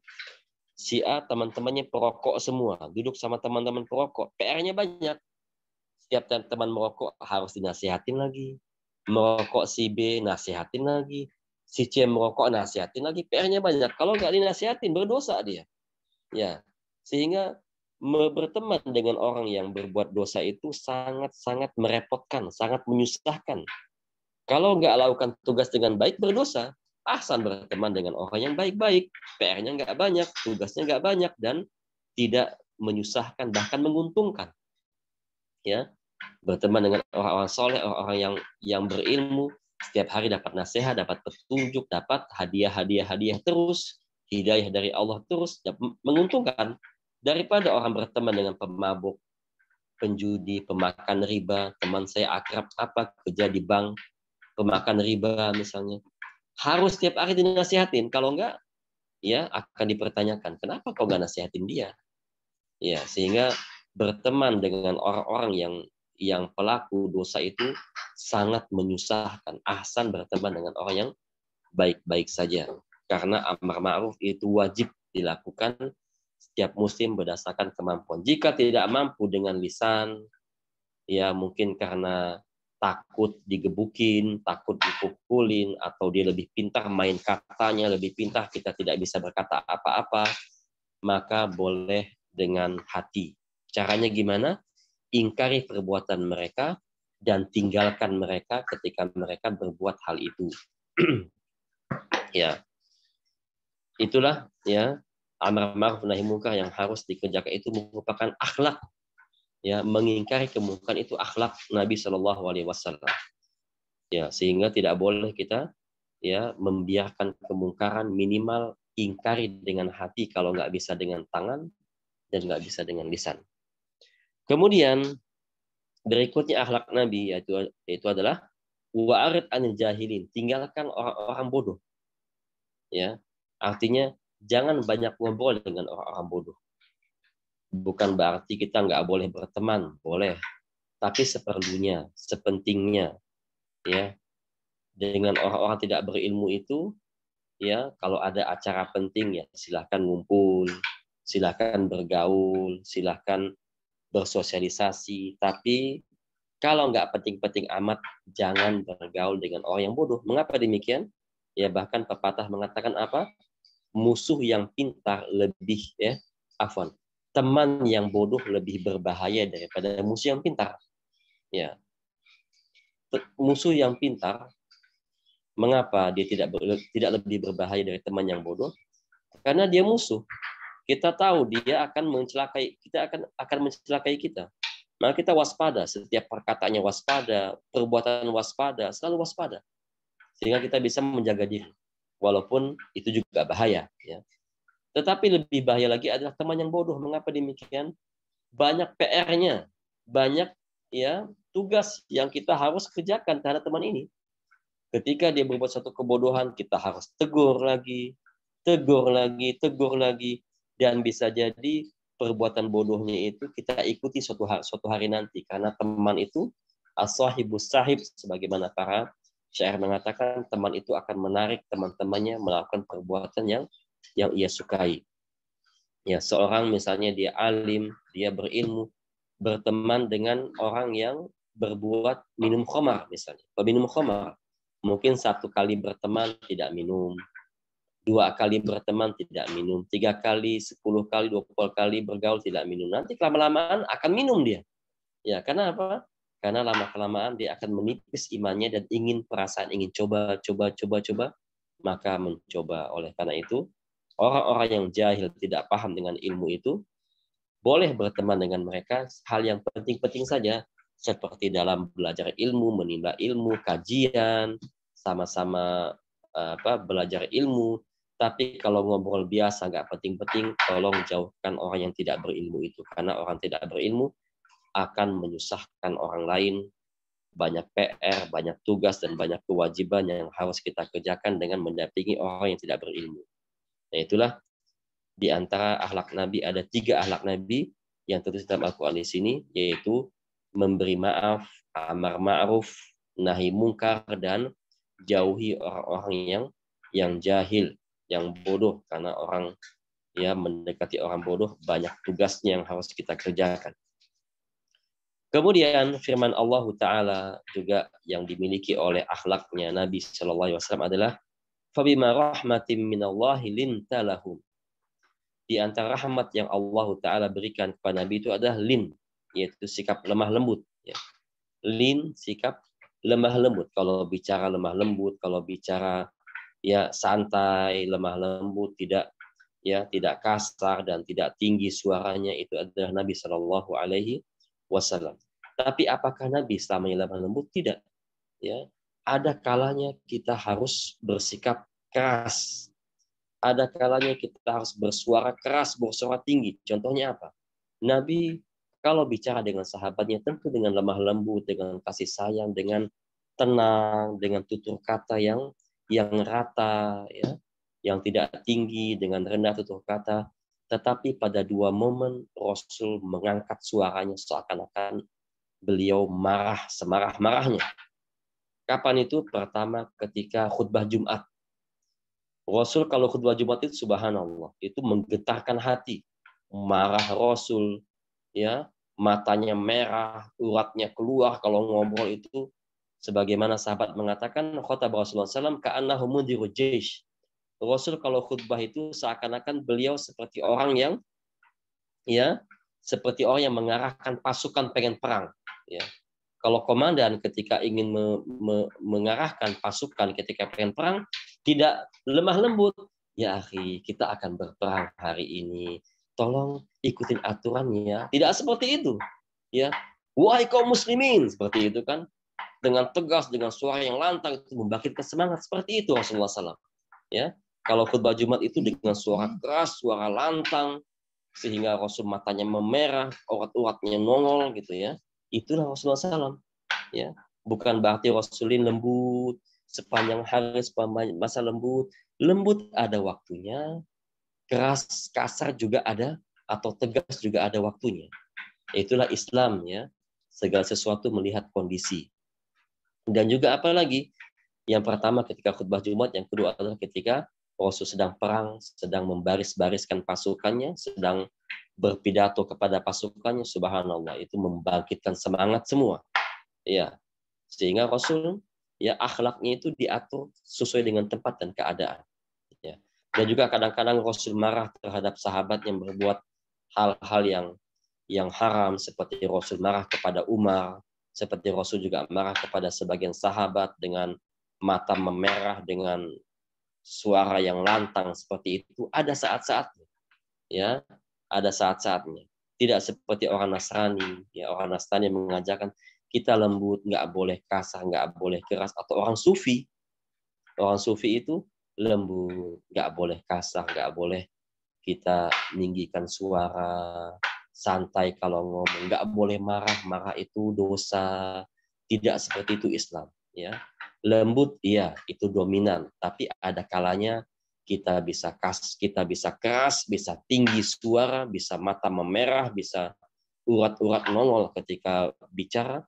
Si A teman-temannya perokok semua, duduk sama teman-teman perokok, PR-nya banyak. Setiap teman merokok harus dinasihatin lagi. Merokok si B, nasihatin lagi. Si C merokok, nasihatin lagi. PR-nya banyak. Kalau nggak dinasihatin, berdosa dia. Ya, sehingga berteman dengan orang yang berbuat dosa itu sangat-sangat merepotkan, sangat menyusahkan. Kalau nggak lakukan tugas dengan baik, berdosa. Ahsan berteman dengan orang yang baik-baik, PR-nya nggak banyak, tugasnya nggak banyak, dan tidak menyusahkan, bahkan menguntungkan. Ya, berteman dengan orang-orang soleh, orang-orang yang berilmu, setiap hari dapat nasihat, dapat petunjuk, dapat hadiah terus, hidayah dari Allah terus, menguntungkan daripada orang berteman dengan pemabuk, penjudi, pemakan riba. Teman saya akrab kerja di bank, pemakan riba misalnya, harus setiap hari dinasihatin. Kalau enggak, ya akan dipertanyakan, kenapa kau nggak nasihatin dia? Ya, sehingga berteman dengan orang-orang yang pelaku dosa itu sangat menyusahkan. Ahsan berteman dengan orang yang baik-baik saja. Karena amar ma'ruf itu wajib dilakukan setiap muslim berdasarkan kemampuan. Jika tidak mampu dengan lisan, ya mungkin karena takut digebukin, takut dipukulin, atau dia lebih pintar main katanya, lebih pintar, kita tidak bisa berkata apa-apa, maka boleh dengan hati. Caranya gimana? Ingkari perbuatan mereka dan tinggalkan mereka ketika mereka berbuat hal itu. Ya, itulah ya amar ma'ruf nahi munkar yang harus dikerjakan, itu merupakan akhlak. Ya, mengingkari kemungkaran itu akhlak Nabi Shallallahu Alaihi Wasallam. Ya, sehingga tidak boleh kita ya membiarkan kemungkaran, minimal ingkari dengan hati kalau nggak bisa dengan tangan dan nggak bisa dengan lisan. Kemudian berikutnya akhlak Nabi yaitu adalah wa'arid anil jahilin, tinggalkan orang-orang bodoh. Ya, artinya jangan banyak ngobrol dengan orang-orang bodoh. Bukan berarti kita nggak boleh berteman, boleh, tapi seperlunya, sepentingnya, ya. Dengan orang-orang tidak berilmu itu, ya, kalau ada acara penting ya silakan ngumpul, silakan bergaul, silakan bersosialisasi, tapi Kalau nggak penting-penting amat, jangan bergaul dengan orang yang bodoh. Mengapa demikian? Ya bahkan pepatah mengatakan apa? Musuh yang pintar lebih teman yang bodoh lebih berbahaya daripada musuh yang pintar. Ya, musuh yang pintar, mengapa dia tidak lebih berbahaya dari teman yang bodoh? Karena dia musuh. Kita tahu dia akan mencelakai kita. Maka kita waspada, setiap perkataannya waspada, perbuatan waspada, selalu waspada. Sehingga kita bisa menjaga diri. Walaupun itu juga bahaya. Ya. Tetapi lebih bahaya lagi adalah teman yang bodoh. Mengapa demikian? Banyak PR-nya, banyak tugas yang kita harus kerjakan terhadap teman ini. Ketika dia berbuat satu kebodohan, kita harus tegur lagi, dan bisa jadi perbuatan bodohnya itu kita ikuti suatu hari nanti, karena teman itu as-sahibus sahib, sebagaimana para syair mengatakan, teman itu akan menarik teman-temannya melakukan perbuatan yang ia sukai. Ya, seorang misalnya dia alim, dia berilmu, berteman dengan orang yang berbuat minum khamar misalnya. Peminum khamar, mungkin 1 kali berteman tidak minum, 2 kali berteman tidak minum, 3 kali, 10 kali, 20 kali bergaul tidak minum. Nanti lama-lamaan akan minum dia. Ya, karena apa? Karena lama-kelamaan dia akan menipis imannya dan ingin coba, maka mencoba. Oleh karena itu, orang-orang yang jahil tidak paham dengan ilmu itu, boleh berteman dengan mereka hal yang penting-penting saja, seperti dalam belajar ilmu, menimba ilmu, kajian, sama-sama belajar ilmu. Tapi kalau ngobrol biasa nggak penting-penting, tolong jauhkan orang yang tidak berilmu itu, karena orang tidak berilmu akan menyusahkan orang lain, banyak PR, banyak tugas, dan banyak kewajiban yang harus kita kerjakan dengan mendampingi orang yang tidak berilmu. Nah, itulah di antara akhlak Nabi, ada 3 akhlak Nabi yang tertulis dalam Al-Quran di sini, yaitu memberi maaf, amar ma'ruf, nahi mungkar, dan jauhi orang-orang yang jahil, yang bodoh, karena orang mendekati orang bodoh banyak tugasnya yang harus kita kerjakan. Kemudian firman Allah Ta'ala juga yang dimiliki oleh akhlaknya Nabi SAW adalah fabima rahmatin minallahi linta lahum. Di antara rahmat yang Allah Ta'ala berikan kepada Nabi itu adalah lin, yaitu sikap lemah lembut. Ya. Lin, sikap lemah lembut. Kalau bicara lemah lembut, kalau bicara santai, lemah lembut, tidak kasar dan tidak tinggi suaranya, itu adalah Nabi Shallallahu Alaihi Wasallam. Tapi apakah Nabi selamanya lemah lembut? Tidak. Ya, ada kalanya kita harus bersikap keras. Ada kalanya kita harus bersuara keras, bersuara tinggi. Contohnya apa? Nabi kalau bicara dengan sahabatnya tentu dengan lemah lembut, dengan kasih sayang, dengan tenang, dengan tutur kata yang rata, yang tidak tinggi, dengan rendah tutur kata. Tetapi pada 2 momen Rasul mengangkat suaranya seakan-akan beliau marah semarah-marahnya. Kapan itu? Pertama ketika khutbah Jumat. Rasul kalau khutbah Jumat itu subhanallah, itu menggetarkan hati. Marah Rasul, matanya merah, uratnya keluar kalau ngobrol itu. Sebagaimana sahabat mengatakan, khutbah Rasulullah SAW ka'annahu mundhiru jaish. Rasul kalau khutbah itu seakan-akan beliau seperti orang yang mengarahkan pasukan pengen perang. Ya. Kalau komandan ketika ingin mengarahkan pasukan ketika pengen perang, tidak lemah lembut. Ya akhi, kita akan berperang hari ini. Tolong ikutin aturannya. Tidak seperti itu. Ya, wahai kaum muslimin, seperti itu kan. Dengan tegas, dengan suara yang lantang, itu membangkitkan semangat. Seperti itu Rasulullah SAW. Ya, kalau khutbah Jumat itu dengan suara keras, suara lantang, sehingga Rasul matanya memerah, urat-uratnya nongol gitu ya. Itulah Rasulullah SAW. Ya, bukan berarti Rasulin lembut sepanjang hari, sepanjang masa lembut. Lembut ada waktunya, keras, kasar juga ada, atau tegas juga ada waktunya. Itulah Islam ya. Segala sesuatu melihat kondisi. Dan juga apa lagi? Yang pertama ketika khutbah Jumat, yang kedua adalah ketika Rasul sedang perang, sedang membaris-bariskan pasukannya, sedang berpidato kepada pasukannya, subhanallah, itu membangkitkan semangat semua. Ya, sehingga Rasul ya akhlaknya itu diatur sesuai dengan tempat dan keadaan. Ya. Dan juga kadang-kadang Rasul marah terhadap sahabat yang berbuat hal-hal yang haram, seperti Rasul marah kepada Umar, seperti Rasul juga marah kepada sebagian sahabat dengan mata memerah, dengan suara yang lantang seperti itu. Ada saat-saatnya, ya, ada saat-saatnya. Tidak seperti orang Nasrani, ya, orang Nasrani mengajarkan kita lembut, nggak boleh kasar, nggak boleh keras, atau orang Sufi. Orang Sufi itu lembut, nggak boleh kasar, nggak boleh kita meninggikan suara, santai kalau ngomong, nggak boleh marah, marah itu dosa. Tidak seperti itu Islam, ya. Lembut, iya, itu dominan, tapi ada kalanya kita bisa kita bisa keras, bisa tinggi suara, bisa mata memerah, bisa urat-urat nongol ketika bicara.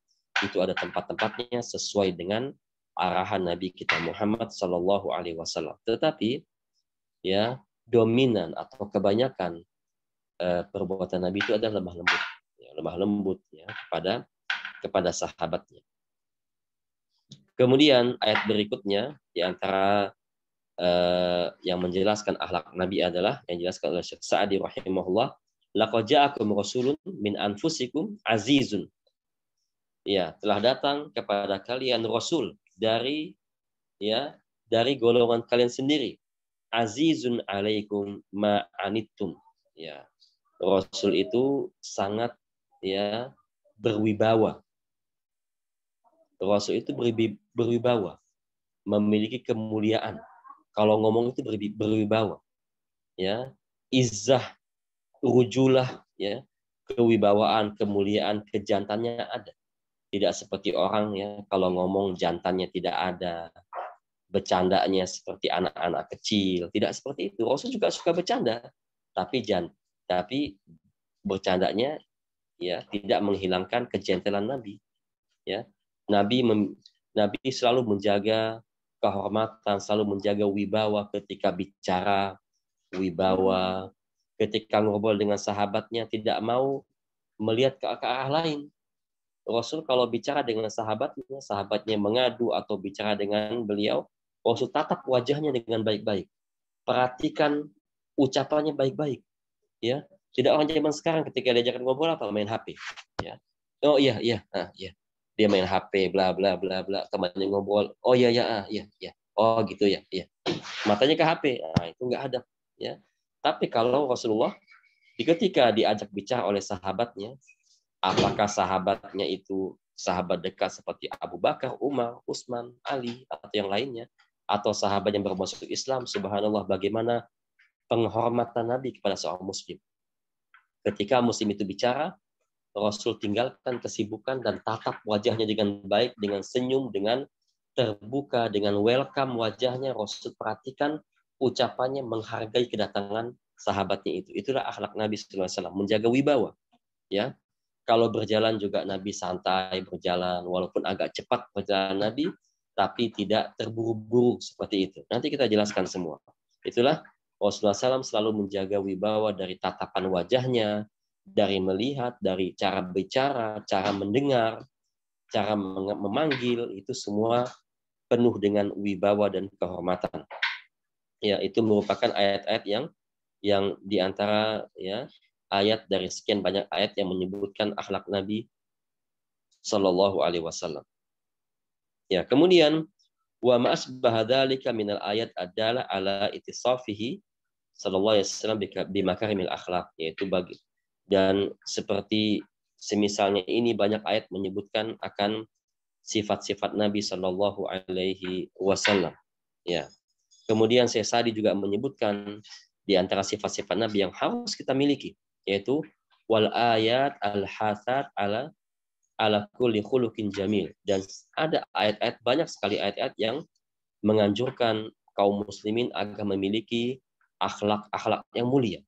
Itu ada tempat-tempatnya sesuai dengan arahan Nabi kita Muhammad Sallallahu Alaihi Wasallam. Tetapi ya dominan atau kebanyakan perbuatan Nabi itu adalah lemah lembut ya kepada sahabatnya. Kemudian ayat berikutnya di antara yang menjelaskan akhlak Nabi adalah yang dijelaskan oleh Syekh Sa'di rahimahullah, laqad ja'akum rasulun min anfusikum azizun. Ya, telah datang kepada kalian rasul dari golongan kalian sendiri. Azizun alaikum ma anittum. Ya. Rasul itu sangat ya berwibawa. Rasul itu berwibawa, memiliki kemuliaan. Kalau ngomong itu berwibawa. Ya, izzah, rujulah, ya, kewibawaan, kemuliaan, kejantannya ada. Tidak seperti orang ya kalau ngomong jantannya tidak ada, bercandanya seperti anak-anak kecil. Tidak seperti itu. Rasul juga suka bercanda, tapi bercandanya ya tidak menghilangkan kejentelan Nabi. Ya, Nabi selalu menjaga kehormatan, selalu menjaga wibawa ketika bicara, wibawa ketika ngobrol dengan sahabatnya, tidak mau melihat ke arah lain. Rasul kalau bicara dengan sahabatnya mengadu atau bicara dengan beliau, Rasul tatap wajahnya dengan baik-baik. Perhatikan ucapannya baik-baik. Ya, tidak orang zaman sekarang ketika diajak ngobrol apa main HP. Ya, oh iya, dia main HP, bla bla bla bla. Temannya ngobrol, oh iya, oh gitu ya, iya. Matanya ke HP, nah, itu nggak ada. Ya, tapi kalau Rasulullah ketika diajak bicara oleh sahabatnya, apakah sahabatnya itu sahabat dekat seperti Abu Bakar, Umar, Utsman, Ali, atau yang lainnya, atau sahabat yang baru masuk Islam, subhanallah, bagaimana penghormatan Nabi kepada seorang muslim. Ketika muslim itu bicara, Rasul tinggalkan kesibukan dan tatap wajahnya dengan baik, dengan senyum, dengan terbuka, dengan welcome wajahnya. Rasul perhatikan ucapannya, menghargai kedatangan sahabatnya itu. Itulah akhlak Nabi SAW, menjaga wibawa. Ya, kalau berjalan juga Nabi santai berjalan, walaupun agak cepat perjalanan Nabi, tapi tidak terburu-buru seperti itu. Nanti kita jelaskan semua. Itulah Rasulullah SAW selalu menjaga wibawa dari tatapan wajahnya, dari melihat, dari cara bicara, cara mendengar, cara memanggil, itu semua penuh dengan wibawa dan kehormatan. Ya, itu merupakan ayat-ayat yang diantara ya ayat dari sekian banyak ayat yang menyebutkan akhlak Nabi Shallallahu Alaihi Wasallam. Ya, kemudian wa ma'asbaha dzalika minal ayat adalah ala ittisafihi Shallallahu Alaihi Wasallam bimakarimil akhlak, yaitu bagi dan seperti semisalnya ini banyak ayat menyebutkan akan sifat-sifat Nabi Shallallahu Alaihi Wasallam. Ya. Kemudian Syekh Sa'di juga menyebutkan di antara sifat-sifat Nabi yang harus kita miliki, yaitu wal ayat al-hasad ala kulli khuluqin jamil. Dan ada ayat-ayat, banyak sekali ayat-ayat yang menganjurkan kaum muslimin agar memiliki akhlak-akhlak yang mulia.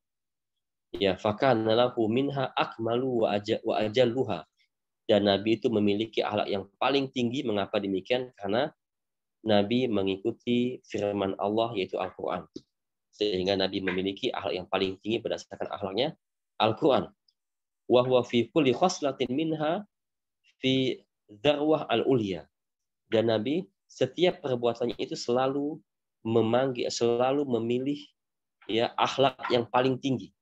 Ya, fakana lahu minha akmalu wa ajalluha. Dan Nabi itu memiliki akhlak yang paling tinggi. Mengapa demikian? Karena Nabi mengikuti firman Allah, yaitu Al-Quran. Sehingga Nabi memiliki akhlak yang paling tinggi berdasarkan akhlaknya Al-Quran. Wa huwa fi kulli khaslatin minha fi dzarwah al-ulya. Dan Nabi setiap perbuatannya itu selalu memilih ya akhlak yang paling tinggi.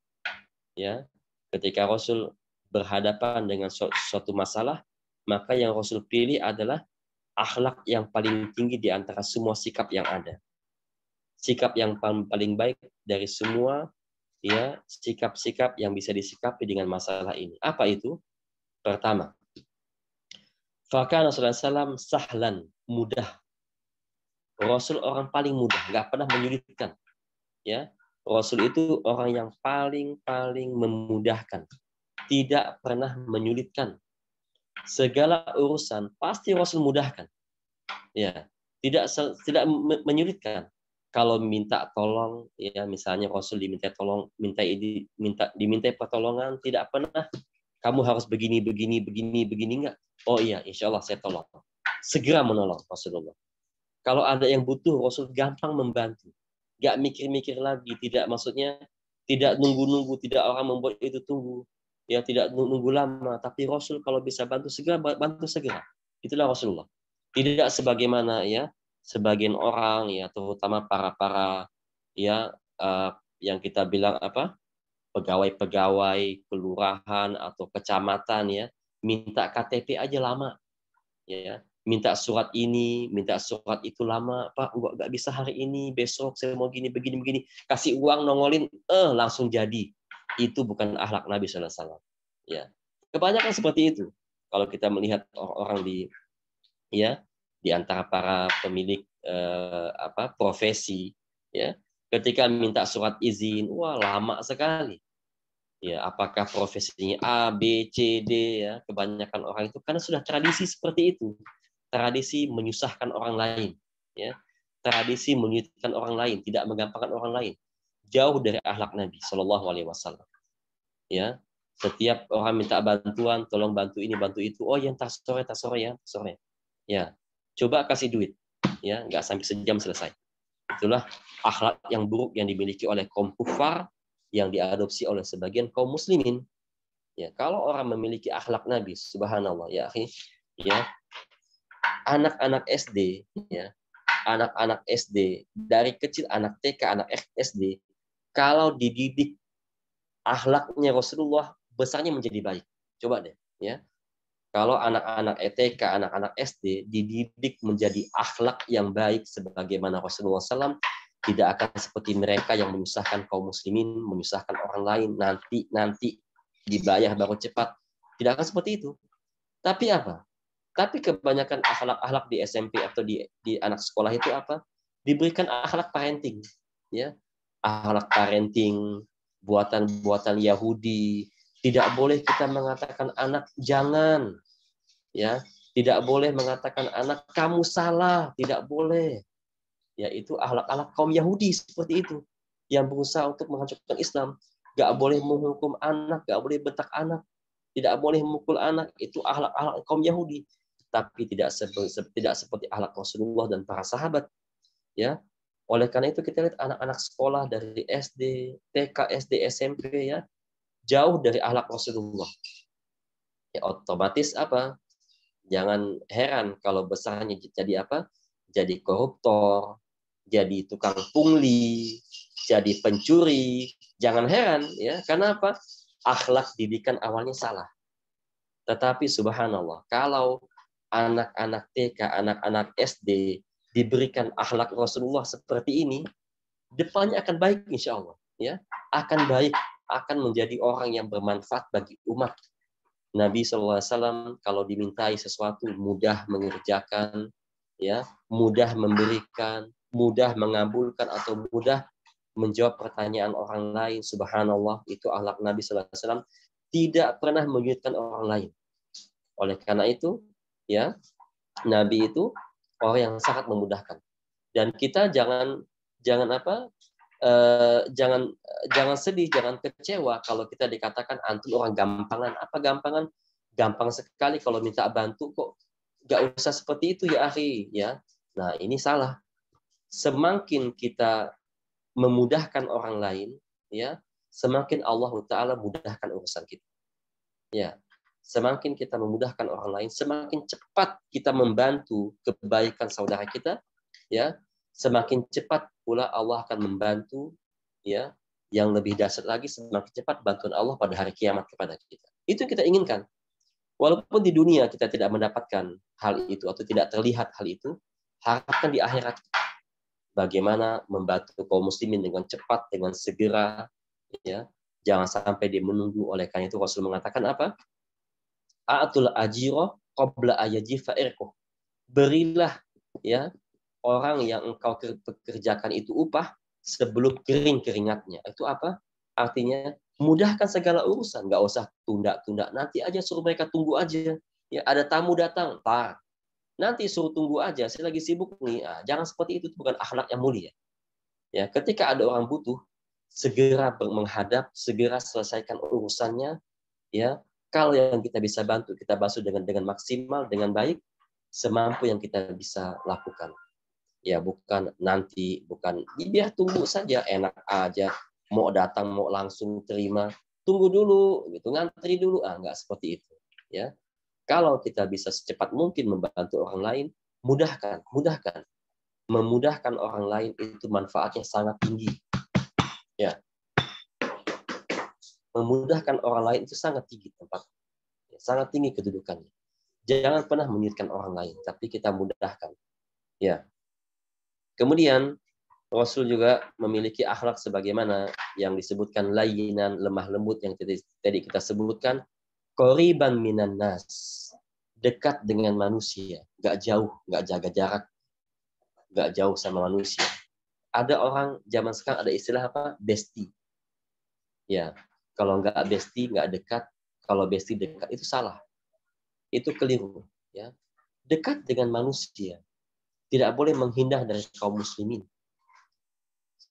Ya, ketika Rasul berhadapan dengan suatu masalah, maka yang Rasul pilih adalah akhlak yang paling tinggi di antara semua sikap yang ada. Sikap yang paling baik dari semua ya sikap-sikap yang bisa disikapi dengan masalah ini. Apa itu? Pertama, fakana sallallahu sahlan, mudah. Rasul orang paling mudah, nggak pernah menyulitkan. Ya, Rasul itu orang yang paling memudahkan, tidak pernah menyulitkan. Segala urusan pasti Rasul mudahkan. Ya, tidak menyulitkan. Kalau minta tolong, ya misalnya Rasul diminta tolong, diminta pertolongan, tidak pernah kamu harus begini enggak. Oh iya, insya Allah saya tolong. Segera menolong Rasulullah. Kalau ada yang butuh, Rasul gampang membantu. Gak mikir-mikir lagi, tidak nunggu-nunggu, tidak orang membuat itu tunggu. Ya, tidak nunggu lama, tapi Rasul kalau bisa bantu segera, bantu segera. Itulah Rasulullah. Tidak sebagaimana ya sebagian orang ya, terutama para ya yang kita bilang apa? Pegawai-pegawai kelurahan atau kecamatan ya, minta KTP aja lama. Ya, minta surat ini, minta surat itu lama, Pak, nggak bisa hari ini, besok saya mau begini, kasih uang nongolin, langsung jadi. Itu bukan akhlak Nabi sallallahu alaihi wasallam. Ya, kebanyakan seperti itu. Kalau kita melihat orang di antara para pemilik profesi, ya, ketika minta surat izin, wah lama sekali. Ya, apakah profesinya A, B, C, D ya, kebanyakan orang itu karena sudah tradisi seperti itu. Tradisi menyusahkan orang lain, ya. Tradisi menyulitkan orang lain, tidak menggampangkan orang lain. Jauh dari akhlak Nabi Shallallahu alaihi wasallam. Ya. Setiap orang minta bantuan, tolong bantu ini, bantu itu. Oh, yang tak sore ya, sore. Ya. Coba kasih duit. Ya, nggak sampai sejam selesai. Itulah akhlak yang buruk yang dimiliki oleh kaum kufar yang diadopsi oleh sebagian kaum muslimin. Ya, kalau orang memiliki akhlak Nabi, subhanallah ya, akhi, ya, anak-anak SD, ya, anak-anak SD dari kecil, anak TK, anak SD, kalau dididik akhlaknya Rasulullah, besarnya menjadi baik. Coba deh, ya. Kalau anak-anak TK, anak-anak SD dididik menjadi akhlak yang baik sebagaimana Rasulullah SAW, tidak akan seperti mereka yang menyusahkan kaum muslimin, menyusahkan orang lain, nanti dibayar baru cepat. Tidak akan seperti itu. Tapi apa? Tapi kebanyakan akhlak-akhlak di SMP atau di anak sekolah itu apa? Diberikan akhlak parenting, ya. Akhlak parenting, buatan-buatan Yahudi. Tidak boleh kita mengatakan anak jangan, ya. Tidak boleh mengatakan anak kamu salah, tidak boleh. Ya, itu akhlak-akhlak kaum Yahudi seperti itu yang berusaha untuk menghancurkan Islam. Gak boleh menghukum anak, gak boleh bentak anak, tidak boleh memukul anak, itu akhlak-akhlak kaum Yahudi. Tapi tidak seperti akhlak Rasulullah dan para sahabat. Ya, oleh karena itu kita lihat anak-anak sekolah dari SD, TK, SD, SMP ya, jauh dari akhlak Rasulullah. Ya, otomatis apa? Jangan heran kalau besarnya jadi apa? Jadi koruptor, jadi tukang pungli, jadi pencuri. Jangan heran ya, karena apa? Akhlak didikan awalnya salah. Tetapi subhanallah, kalau anak-anak TK, anak-anak SD diberikan akhlak Rasulullah seperti ini, depannya akan baik insya Allah. Ya, akan baik, akan menjadi orang yang bermanfaat bagi umat. Nabi SAW kalau dimintai sesuatu mudah mengerjakan, ya, mudah memberikan, mudah mengabulkan atau mudah menjawab pertanyaan orang lain. Subhanallah, itu akhlak Nabi SAW, tidak pernah menyulitkan orang lain. Oleh karena itu, ya, Nabi itu orang yang sangat memudahkan. Dan kita jangan sedih, jangan kecewa kalau kita dikatakan antum orang gampangan. Apa gampangan? Gampang sekali kalau minta bantu kok. Gak usah seperti itu ya akhi, ya. Nah, ini salah. Semakin kita memudahkan orang lain, ya, semakin Allah Ta'ala mudahkan urusan kita. Ya. semakin kita memudahkan orang lain, semakin cepat kita membantu kebaikan saudara kita, ya, semakin cepat pula Allah akan membantu, ya, yang lebih dahsyat lagi, semakin cepat bantuan Allah pada hari kiamat kepada kita. Itu yang kita inginkan. Walaupun di dunia kita tidak mendapatkan hal itu atau tidak terlihat hal itu, harapkan di akhirat bagaimana membantu kaum muslimin dengan cepat, dengan segera, ya. Jangan sampai dia menunggu. Oleh karena itu Rasul mengatakan apa? A'atul ajiro qabla ayajifa irquh. Berilah, ya, orang yang engkau pekerjakan itu upah sebelum kering keringatnya. Itu apa? Artinya mudahkan segala urusan, nggak usah tunda-tunda. Nanti aja, suruh mereka tunggu aja. Ya, ada tamu datang, tar. Nanti suruh tunggu aja, saya lagi sibuk nih. Nah, jangan seperti itu bukan akhlak yang mulia. Ya, ketika ada orang butuh, segera menghadap, segera selesaikan urusannya. Ya, kalau yang kita bisa bantu, kita bantu dengan maksimal, dengan baik, semampu yang kita bisa lakukan. Ya, bukan nanti, bukan biar tunggu saja, enak aja, mau datang mau langsung terima, tunggu dulu, gitu, ngantri dulu, nggak seperti itu. Ya, kalau kita bisa secepat mungkin membantu orang lain, mudahkan. Memudahkan orang lain itu manfaatnya sangat tinggi. Ya, memudahkan orang lain itu sangat tinggi tempat, sangat tinggi kedudukannya. Jangan pernah menyulitkan orang lain, tapi kita mudahkan. Ya. Kemudian Rasul juga memiliki akhlak sebagaimana yang disebutkan layinan, lemah lembut yang tadi kita sebutkan, qoriban minan nas, dekat dengan manusia, nggak jauh, nggak jaga jarak, nggak jauh sama manusia. Ada orang zaman sekarang ada istilah apa? Bestie. Ya, kalau nggak bestie, nggak dekat. Kalau bestie dekat, itu salah. Itu keliru. Ya, dekat dengan manusia. Tidak boleh menghindar dari kaum muslimin.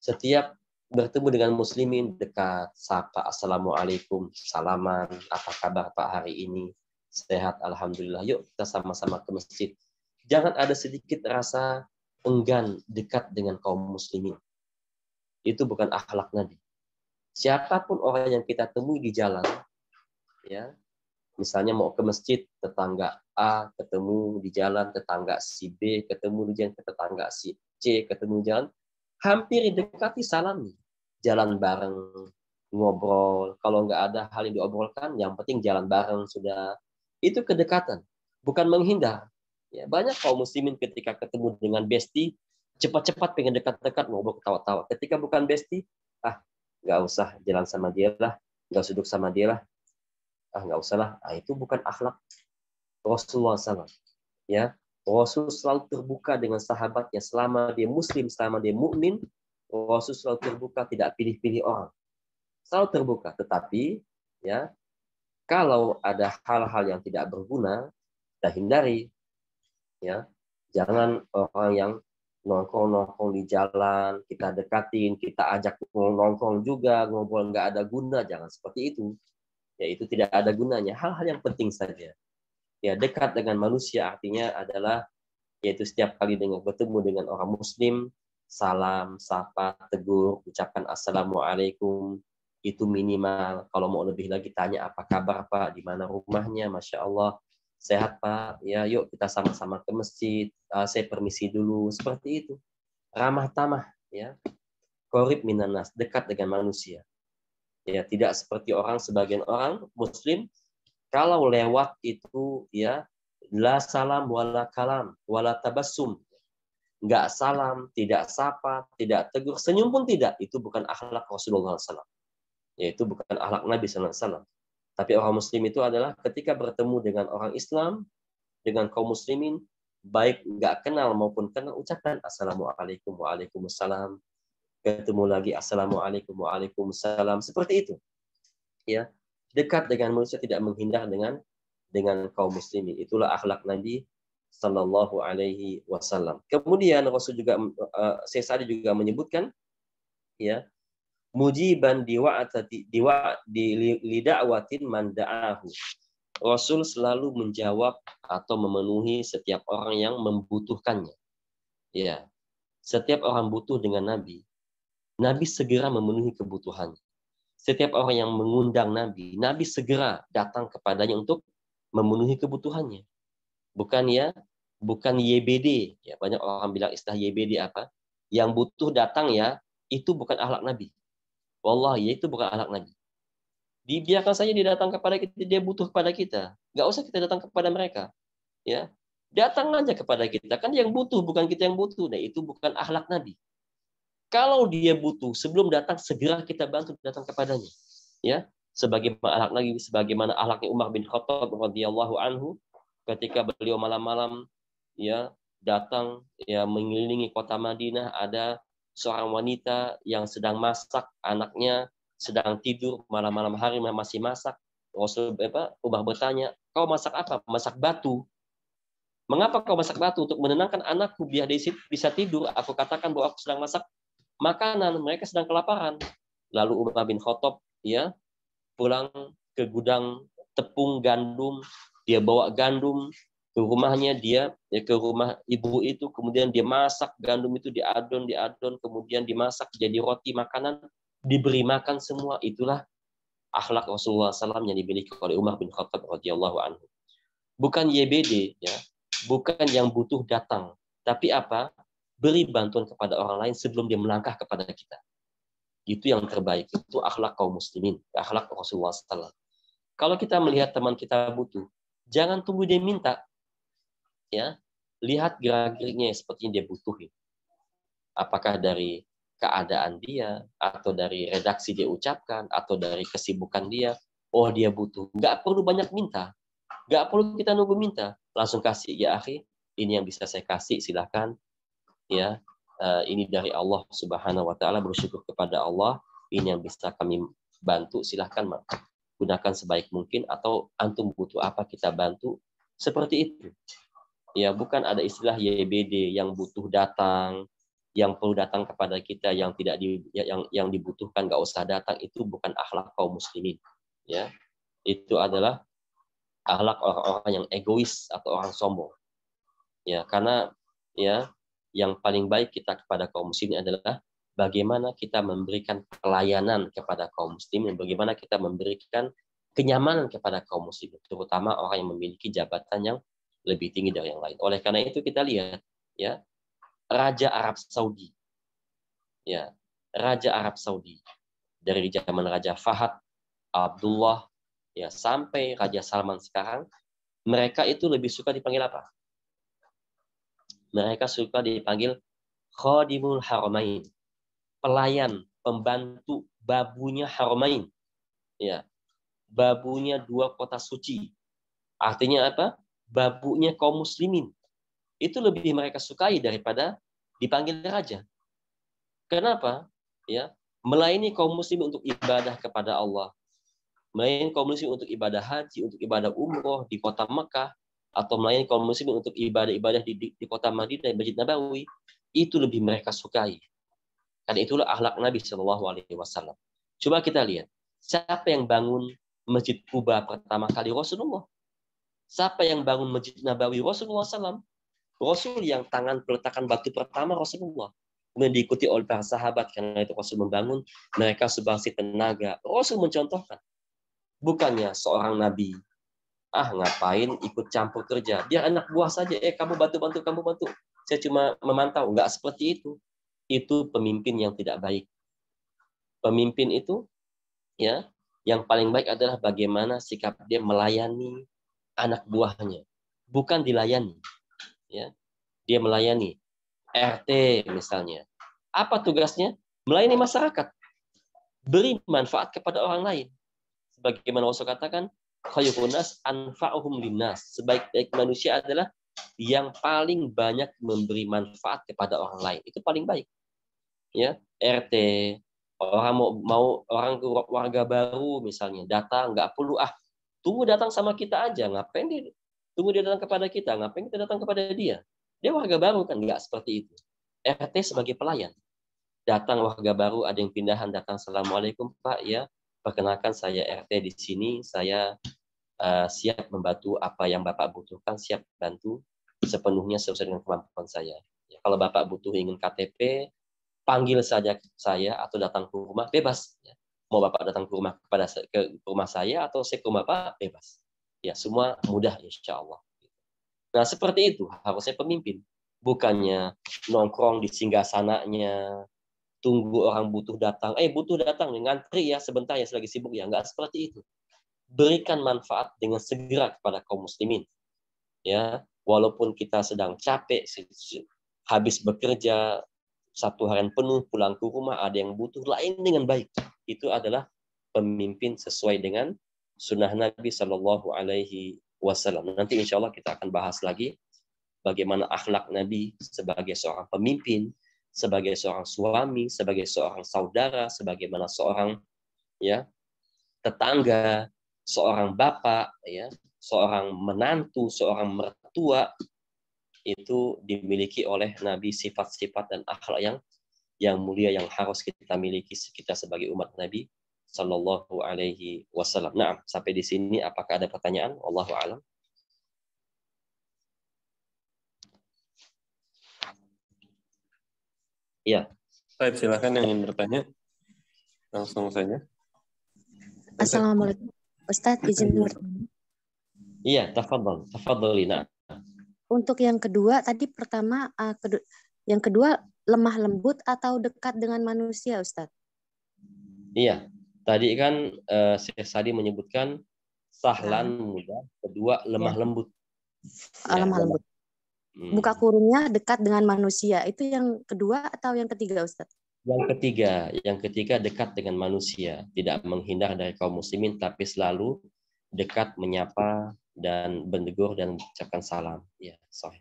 Setiap bertemu dengan muslimin, dekat, sapa, assalamualaikum, salaman, apa kabar Pak hari ini? Sehat, alhamdulillah. Yuk kita sama-sama ke masjid. Jangan ada sedikit rasa enggan dekat dengan kaum muslimin. Itu bukan akhlak Nabi. Siapapun orang yang kita temui di jalan, ya, misalnya mau ke masjid, tetangga A ketemu di jalan, tetangga si B ketemu di jalan, tetangga si C ketemu di jalan, hampir dekati salami, jalan bareng, ngobrol. Kalau nggak ada hal yang diobrolkan, yang penting jalan bareng sudah. Itu kedekatan, bukan menghindar. Ya, banyak kaum muslimin ketika ketemu dengan bestie, cepat-cepat pengen dekat-dekat, ngobrol, ketawa-tawa. Ketika bukan bestie, nggak usah jalan sama dia lah, nggak usah duduk sama dia lah, nggak usah lah. Itu bukan akhlak Rasulullah SAW. Ya, Rasul selalu terbuka dengan sahabatnya selama dia muslim, selama dia mukmin. Rasul selalu terbuka, tidak pilih-pilih orang, selalu terbuka. Tetapi ya, kalau ada hal-hal yang tidak berguna, kita hindari. Ya, jangan orang yang nongkrong di jalan, kita dekatin, kita ajak nongkrong juga, ngobrol nggak ada guna, jangan seperti itu. Ya, itu tidak ada gunanya. Hal-hal yang penting saja. Ya, dekat dengan manusia artinya adalah yaitu setiap kali bertemu dengan orang muslim, salam, sapa, tegur, ucapkan assalamualaikum, itu minimal. Kalau mau lebih lagi tanya apa kabar Pak, di mana rumahnya, Masya Allah, sehat Pak, ya yuk kita sama-sama ke masjid, saya permisi dulu, seperti itu. Ramah tamah, ya. Qorib minan nas, dekat dengan manusia. Ya, tidak seperti sebagian orang muslim, kalau lewat itu ya, la salam wala kalam wala tabassum. Enggak salam, tidak sapa, tidak tegur, senyum pun tidak. Itu bukan akhlak Rasulullah SAW. Yaitu bukan akhlak Nabi SAW. Tapi orang muslim itu adalah ketika bertemu dengan orang Islam, dengan kaum muslimin, baik enggak kenal maupun kenal, ucapkan assalamualaikum waalaikumsalam. Ketemu lagi assalamualaikum waalaikumsalam. Seperti itu. Ya. Dekat dengan manusia, tidak menghindar dengan kaum muslimin. Itulah akhlak Nabi Sallallahu Alaihi Wasallam. Kemudian Rasul juga, Sesadi juga menyebutkan, ya, mujiban lida'watin man da'ahu. Rasul selalu menjawab atau memenuhi setiap orang yang membutuhkannya. Ya, setiap orang butuh dengan Nabi, Nabi segera memenuhi kebutuhannya. Setiap orang yang mengundang Nabi, Nabi segera datang kepadanya untuk memenuhi kebutuhannya. Bukan YBD. Ya, banyak orang bilang istilah YBD apa? Yang butuh datang ya, itu bukan akhlak Nabi. Wallahi, itu bukan akhlak Nabi. Dibiarkan saja dia datang kepada kita, dia butuh kepada kita. Nggak usah kita datang kepada mereka. Ya, datang aja kepada kita. Kan yang butuh, bukan kita yang butuh. Nah, itu bukan akhlak Nabi. Kalau dia butuh, sebelum datang segera kita bantu datang kepadanya. Ya, sebagaimana akhlak Nabi, sebagaimana akhlaknya Umar bin Khattab radhiyallahu anhu ketika beliau malam-malam ya datang ya mengelilingi kota Madinah, ada seorang wanita yang sedang masak, anaknya sedang tidur, malam-malam hari masih masak. Umar bertanya, "Kau masak apa?" "Masak batu." "Mengapa kau masak batu?" "Untuk menenangkan anakku biar dia bisa tidur. Aku katakan bahwa aku sedang masak makanan, mereka sedang kelaparan." Lalu Umar bin Khattab ya pulang ke gudang tepung gandum, dia bawa gandum ke rumahnya, ke rumah ibu itu, kemudian dia masak gandum itu, diadon, kemudian dimasak jadi roti makanan, diberi makan semua. Itulah akhlak Rasulullah SAW yang dimiliki oleh Umar bin Khattab radhiyallahu anhu. Bukan YBD, ya, bukan yang butuh datang, tapi apa? Beri bantuan kepada orang lain sebelum dia melangkah kepada kita. Itu yang terbaik. Itu akhlak kaum muslimin, akhlak Rasulullah SAW. Kalau kita melihat teman kita butuh, jangan tunggu dia minta. Ya, lihat gerak-geriknya seperti dia butuhin. Apakah dari keadaan dia, atau dari redaksi dia ucapkan, atau dari kesibukan dia. Oh, dia butuh. Nggak perlu banyak minta. Nggak perlu kita nunggu minta. Langsung kasih, ya akhi, ini yang bisa saya kasih, silakan. Ya, ini dari Allah Subhanahu Wa Taala, bersyukur kepada Allah. Ini yang bisa kami bantu, silahkan gunakan sebaik mungkin, atau antum butuh apa kita bantu, seperti itu. Ya, bukan ada istilah YBD yang butuh datang, yang perlu datang kepada kita, yang tidak yang dibutuhkan nggak usah datang. Itu bukan akhlak kaum muslimin. Ya, itu adalah akhlak orang-orang yang egois atau orang sombong. Ya, karena ya yang paling baik kita kepada kaum muslimin adalah bagaimana kita memberikan pelayanan kepada kaum muslimin, bagaimana kita memberikan kenyamanan kepada kaum muslimin, terutama orang yang memiliki jabatan yang lebih tinggi dari yang lain. Oleh karena itu kita lihat ya, Raja Arab Saudi. Ya, Raja Arab Saudi dari zaman Raja Fahad, Abdullah ya sampai Raja Salman sekarang, mereka itu lebih suka dipanggil apa? Mereka suka dipanggil Khadimul Haramain, pelayan, pembantu babunya Haramain. Ya, babunya dua kota suci. Artinya apa? Babunya kaum muslimin. Itu lebih mereka sukai daripada dipanggil raja. Kenapa? Ya, melayani kaum muslimin untuk ibadah kepada Allah. Melayani kaum muslimin untuk ibadah haji, untuk ibadah umroh di kota Mekah, atau melayani kaum muslimin untuk ibadah-ibadah di kota Madinah, di Masjid Nabawi, itu lebih mereka sukai. Karena itulah akhlak Nabi SAW. Coba kita lihat, siapa yang bangun Masjid Kuba pertama kali? Rasulullah. Siapa yang bangun Masjid Nabawi? Rasulullah SAW. Rasul yang tangan peletakan batu pertama Rasulullah. Kemudian diikuti oleh para sahabat, karena itu Rasul membangun, mereka subangsi tenaga. Rasul mencontohkan. Bukannya seorang Nabi, ngapain ikut campur kerja, dia anak buah saja, kamu bantu, kamu bantu, saya cuma memantau. Enggak seperti itu. Itu pemimpin yang tidak baik. Pemimpin itu ya, yang paling baik adalah bagaimana sikap dia melayani anak buahnya, bukan dilayani. Ya, dia melayani RT misalnya. Apa tugasnya? Melayani masyarakat, beri manfaat kepada orang lain. Sebagaimana Rasul katakan, khairun nas anfa'uhum linnas. Sebaik-baik manusia adalah yang paling banyak memberi manfaat kepada orang lain. Itu paling baik. Ya, RT, orang mau orang warga baru misalnya datang, nggak perlu tunggu datang sama kita aja, ngapain dia tunggu dia datang kepada kita, ngapain kita datang kepada dia warga baru kan, nggak seperti itu. RT sebagai pelayan, datang warga baru, ada yang pindahan, datang, assalamualaikum Pak, ya perkenalkan saya RT di sini, saya siap membantu apa yang Bapak butuhkan, siap bantu sepenuhnya sesuai dengan kemampuan saya. Ya, kalau Bapak butuh ingin KTP, panggil saja saya atau datang ke rumah, bebas. Ya. Mau Bapak datang ke rumah saya atau saya ke rumah Bapak, bebas. Ya, semua mudah insya Allah. Nah, seperti itu harusnya pemimpin. Bukannya nongkrong di singgasananya, tunggu orang butuh datang. Butuh datang, ngantri ya sebentar ya, selagi sibuk ya. Enggak seperti itu. Berikan manfaat dengan segera kepada kaum muslimin. Ya, walaupun kita sedang capek, habis bekerja, satu harian penuh, pulang ke rumah, ada yang butuh, lain dengan baik. Itu adalah pemimpin sesuai dengan sunnah Nabi Shallallahu Alaihi Wasallam. Nanti insya Allah kita akan bahas lagi bagaimana akhlak Nabi sebagai seorang pemimpin, sebagai seorang suami, sebagai seorang saudara, sebagaimana seorang ya tetangga, seorang bapak, ya, seorang menantu, seorang mertua, itu dimiliki oleh Nabi sifat-sifat dan akhlak yang mulia yang harus kita miliki kita sebagai umat Nabi Sallallahu Alaihi Wasallam. Nah, sampai di sini apakah ada pertanyaan? Wallahu a'lam. Ya. Baik, silakan yang ingin bertanya langsung saja. Assalamualaikum Ustadz, izin bertanya. Iya, tafadhali. Nah. Untuk yang kedua tadi pertama, yang kedua lemah lembut atau dekat dengan manusia, Ustadz? Iya, tadi kan Syekh Sadi menyebutkan sahlan mudah, kedua lemah lembut. Lemah lembut. Buka kurungnya dekat dengan manusia. Itu yang kedua atau yang ketiga, Ustadz? Yang ketiga dekat dengan manusia, tidak menghindar dari kaum muslimin, tapi selalu dekat menyapa dan menegur dan mengucapkan salam. Ya, sahih.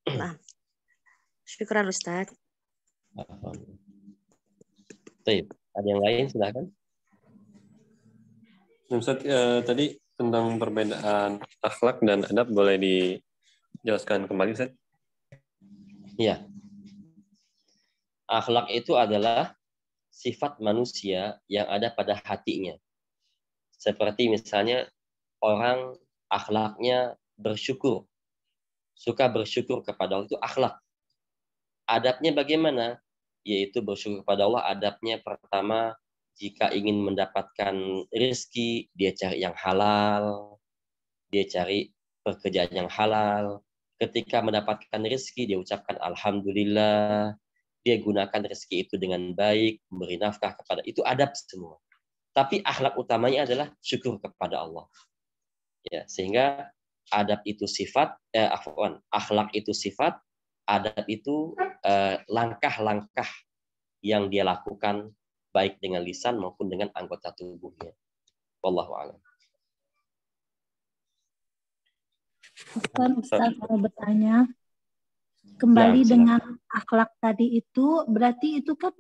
Nah, syukuran Ustadz. Baik, ada yang lain silakan. Ustaz, tadi tentang perbedaan akhlak dan adab boleh dijelaskan kembali, Ustaz? Iya. Akhlak itu adalah sifat manusia yang ada pada hatinya. Seperti misalnya orang akhlaknya bersyukur. Suka bersyukur kepada Allah, itu akhlak. Adabnya bagaimana? Yaitu bersyukur kepada Allah. Adabnya pertama, jika ingin mendapatkan rezeki, dia cari yang halal. Dia cari pekerjaan yang halal. Ketika mendapatkan rezeki, dia ucapkan alhamdulillah. Dia gunakan rezeki itu dengan baik, memberi nafkah kepada, itu adab semua. Tapi akhlak utamanya adalah syukur kepada Allah. Ya, sehingga adab itu sifat, akhlak itu sifat, adab itu langkah-langkah yang dia lakukan baik dengan lisan maupun dengan anggota tubuhnya. Wallahu a'lam. Ustaz mau bertanya kembali dengan akhlak tadi itu, berarti itu kan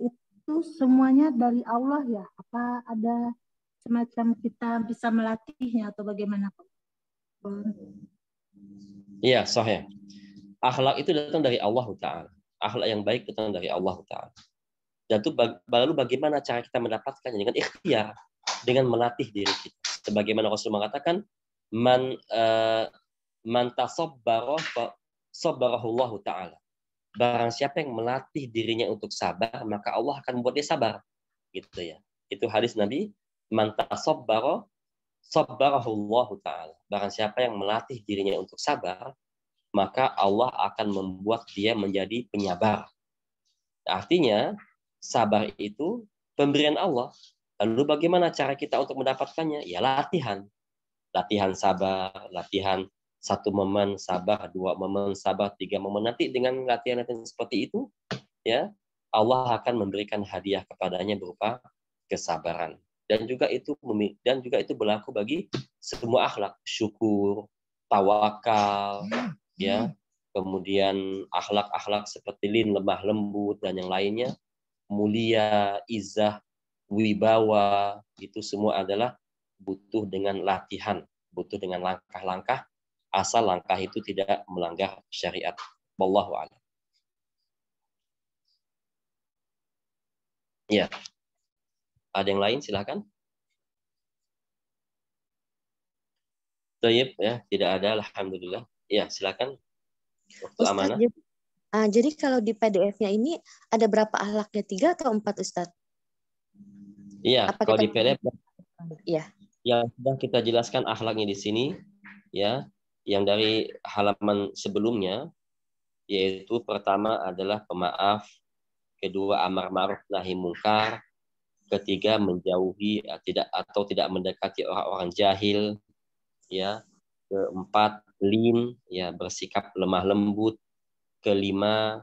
itu semuanya dari Allah ya? Apa ada semacam kita bisa melatihnya atau bagaimana? Iya, sahih. Akhlak itu datang dari Allah Ta'ala. Akhlak yang baik datang dari Allah Ta'ala. Dan itu lalu bagaimana cara kita mendapatkannya? Dengan ikhtiar, dengan melatih diri kita. Sebagaimana Rasul mengatakan, man tasabbara sabbarahullahu ta'ala. Barang siapa yang melatih dirinya untuk sabar, maka Allah akan membuat dia sabar. Gitu ya. Itu hadis Nabi, man tasabbara sabbarahullahu ta'ala. Barang siapa yang melatih dirinya untuk sabar, maka Allah akan membuat dia menjadi penyabar. Artinya, sabar itu pemberian Allah. Lalu bagaimana cara kita untuk mendapatkannya? Ya latihan. Latihan sabar, latihan 1 momen sabar, 2 momen sabar, 3 momen. Nanti dengan latihan-latihan seperti itu, ya Allah akan memberikan hadiah kepadanya berupa kesabaran. Dan juga itu berlaku bagi semua akhlak, syukur, tawakal, ya, kemudian akhlak-akhlak seperti lemah lembut dan yang lainnya, mulia, izah, wibawa, itu semua adalah butuh dengan latihan, butuh dengan langkah-langkah, asal langkah itu tidak melanggar syariat. Wallahu a'lam. Ya. Ada yang lain silakan. Tayyib ya, tidak ada, alhamdulillah. Ya, silakan. Waktu amanah. Jadi kalau di PDF-nya ini ada berapa akhlaknya? 3 atau 4, Ustaz? Iya, kalau di PDF. Iya. yang sudah kita jelaskan akhlaknya di sini, ya, yang dari halaman sebelumnya, yaitu pertama adalah pemaaf, kedua amar ma'ruf nahi mungkar, ketiga menjauhi tidak mendekati orang-orang jahil, ya, keempat lin, ya, bersikap lemah lembut, kelima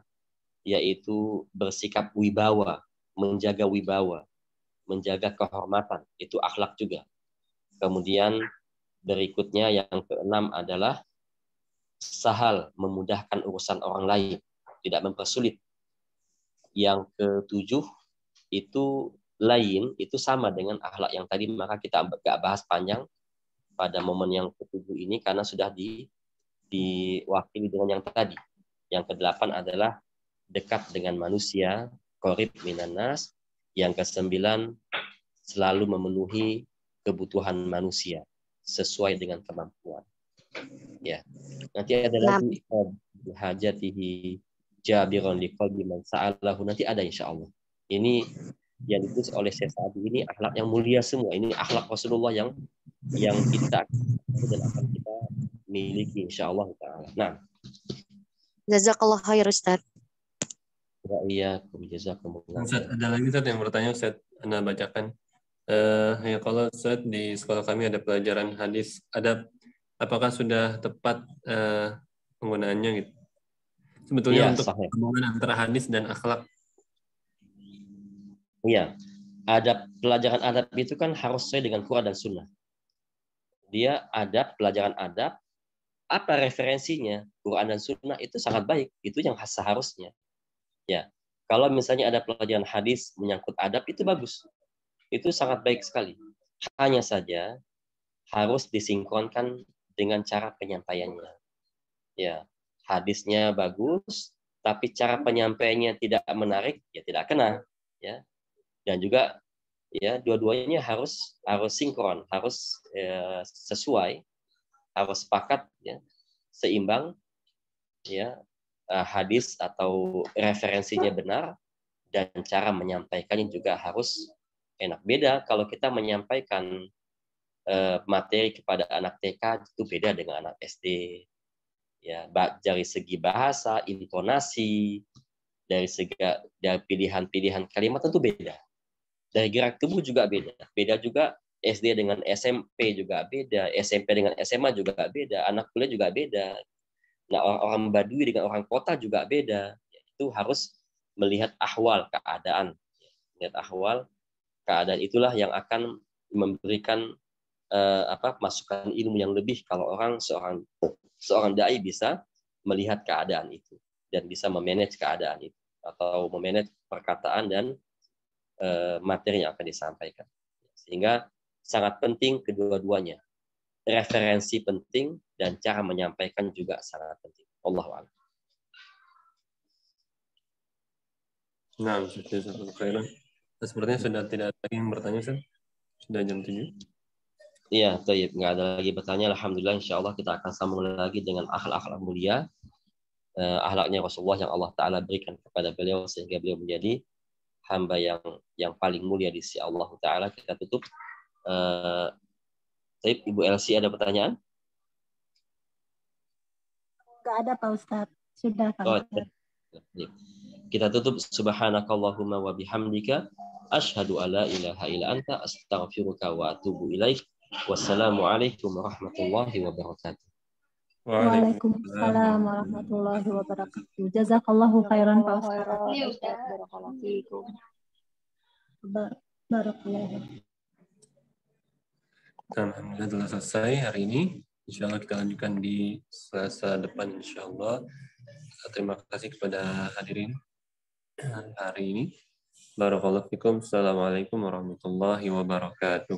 yaitu bersikap wibawa, menjaga wibawa, menjaga kehormatan, itu akhlak juga. Kemudian berikutnya yang keenam adalah sahal, memudahkan urusan orang lain, tidak mempersulit. Yang ketujuh itu lain, itu sama dengan akhlak yang tadi, maka kita nggak bahas panjang pada momen yang ketujuh ini karena sudah diwakili dengan yang tadi. Yang kedelapan adalah dekat dengan manusia, qorib minan nas. Yang kesembilan, selalu memenuhi kebutuhan manusia sesuai dengan kemampuan. Ya. Nanti ada lagi hajatihi jabiron liqalbi man sa'alahu, nanti ada insyaallah. Ini yang ditulis oleh Syekh Sa'di ini akhlak yang mulia semua. Ini akhlak Rasulullah yang kita dan akan kita miliki insyaallah taala. Nah, Jazakallah khair Ustaz. Iya, jazakumullah. Ustaz, ada lagi Ustaz yang bertanya, Ustaz, Anda bacakan. Ya, kalau Ustaz, di sekolah kami ada pelajaran hadis adab, apakah sudah tepat penggunaannya gitu? Sebetulnya untuk hubungan antara hadis dan akhlak. Iya, pelajaran adab itu kan harus sesuai dengan Quran dan Sunnah. Dia pelajaran adab, apa referensinya? Quran dan Sunnah itu sangat baik, itu yang seharusnya. Ya, kalau misalnya ada pelajaran hadis menyangkut adab itu bagus, itu sangat baik sekali. Hanya saja harus disinkronkan dengan cara penyampaiannya. Ya, hadisnya bagus, tapi cara penyampaiannya tidak menarik, ya tidak kena. Ya, dan juga ya dua-duanya harus sinkron, harus sesuai, harus sepakat, ya, seimbang, ya. Hadis atau referensinya benar dan cara menyampaikannya juga harus enak. Beda kalau kita menyampaikan materi kepada anak TK itu beda dengan anak SD. Ya, dari segi bahasa, intonasi, dari pilihan-pilihan kalimat tentu beda. Dari gerak tubuh juga beda. Beda juga SD dengan SMP juga beda, SMP dengan SMA juga beda, anak kuliah juga beda. Nah, orang Badui dengan orang kota juga beda. Itu harus melihat ahwal, keadaan. Melihat ahwal, keadaan itulah yang akan memberikan masukan ilmu yang lebih kalau seorang dai bisa melihat keadaan itu dan bisa memanage keadaan itu atau memanage perkataan dan materi yang akan disampaikan. Sehingga sangat penting kedua-duanya. Referensi penting dan cara menyampaikan juga sangat penting. Allahu a'lam. Nah, sepertinya sudah tidak ada yang bertanya, Ustaz. Sudah jam 7. Iya, baik. Nggak ada lagi bertanya. Alhamdulillah, insya Allah kita akan sambung lagi dengan akhlak-akhlak mulia. Akhlaknya Rasulullah yang Allah Ta'ala berikan kepada beliau sehingga beliau menjadi hamba yang paling mulia di sisi Allah Ta'ala. Kita tutup. Ibu Elsie ada pertanyaan? Nggak ada Pak Ustadz. Sudah Pak Ustadz. Kita tutup. Subhanakallahumma wa bihamdika asyhadu alla ilaha illa anta astaghfiruka wa atubu ilaik. Wassalamualaikum warahmatullahi wabarakatuh. Waalaikumsalam warahmatullahi wabarakatuh. Jazakallahu khairan Pak Ustadz. Barakallahu fiikum. Barakallahu. Alhamdulillah telah selesai hari ini. Insya Allah kita lanjutkan di Selasa depan insya Allah. Terima kasih kepada hadirin hari ini. Barakallahu fikum. Assalamualaikum warahmatullahi wabarakatuh.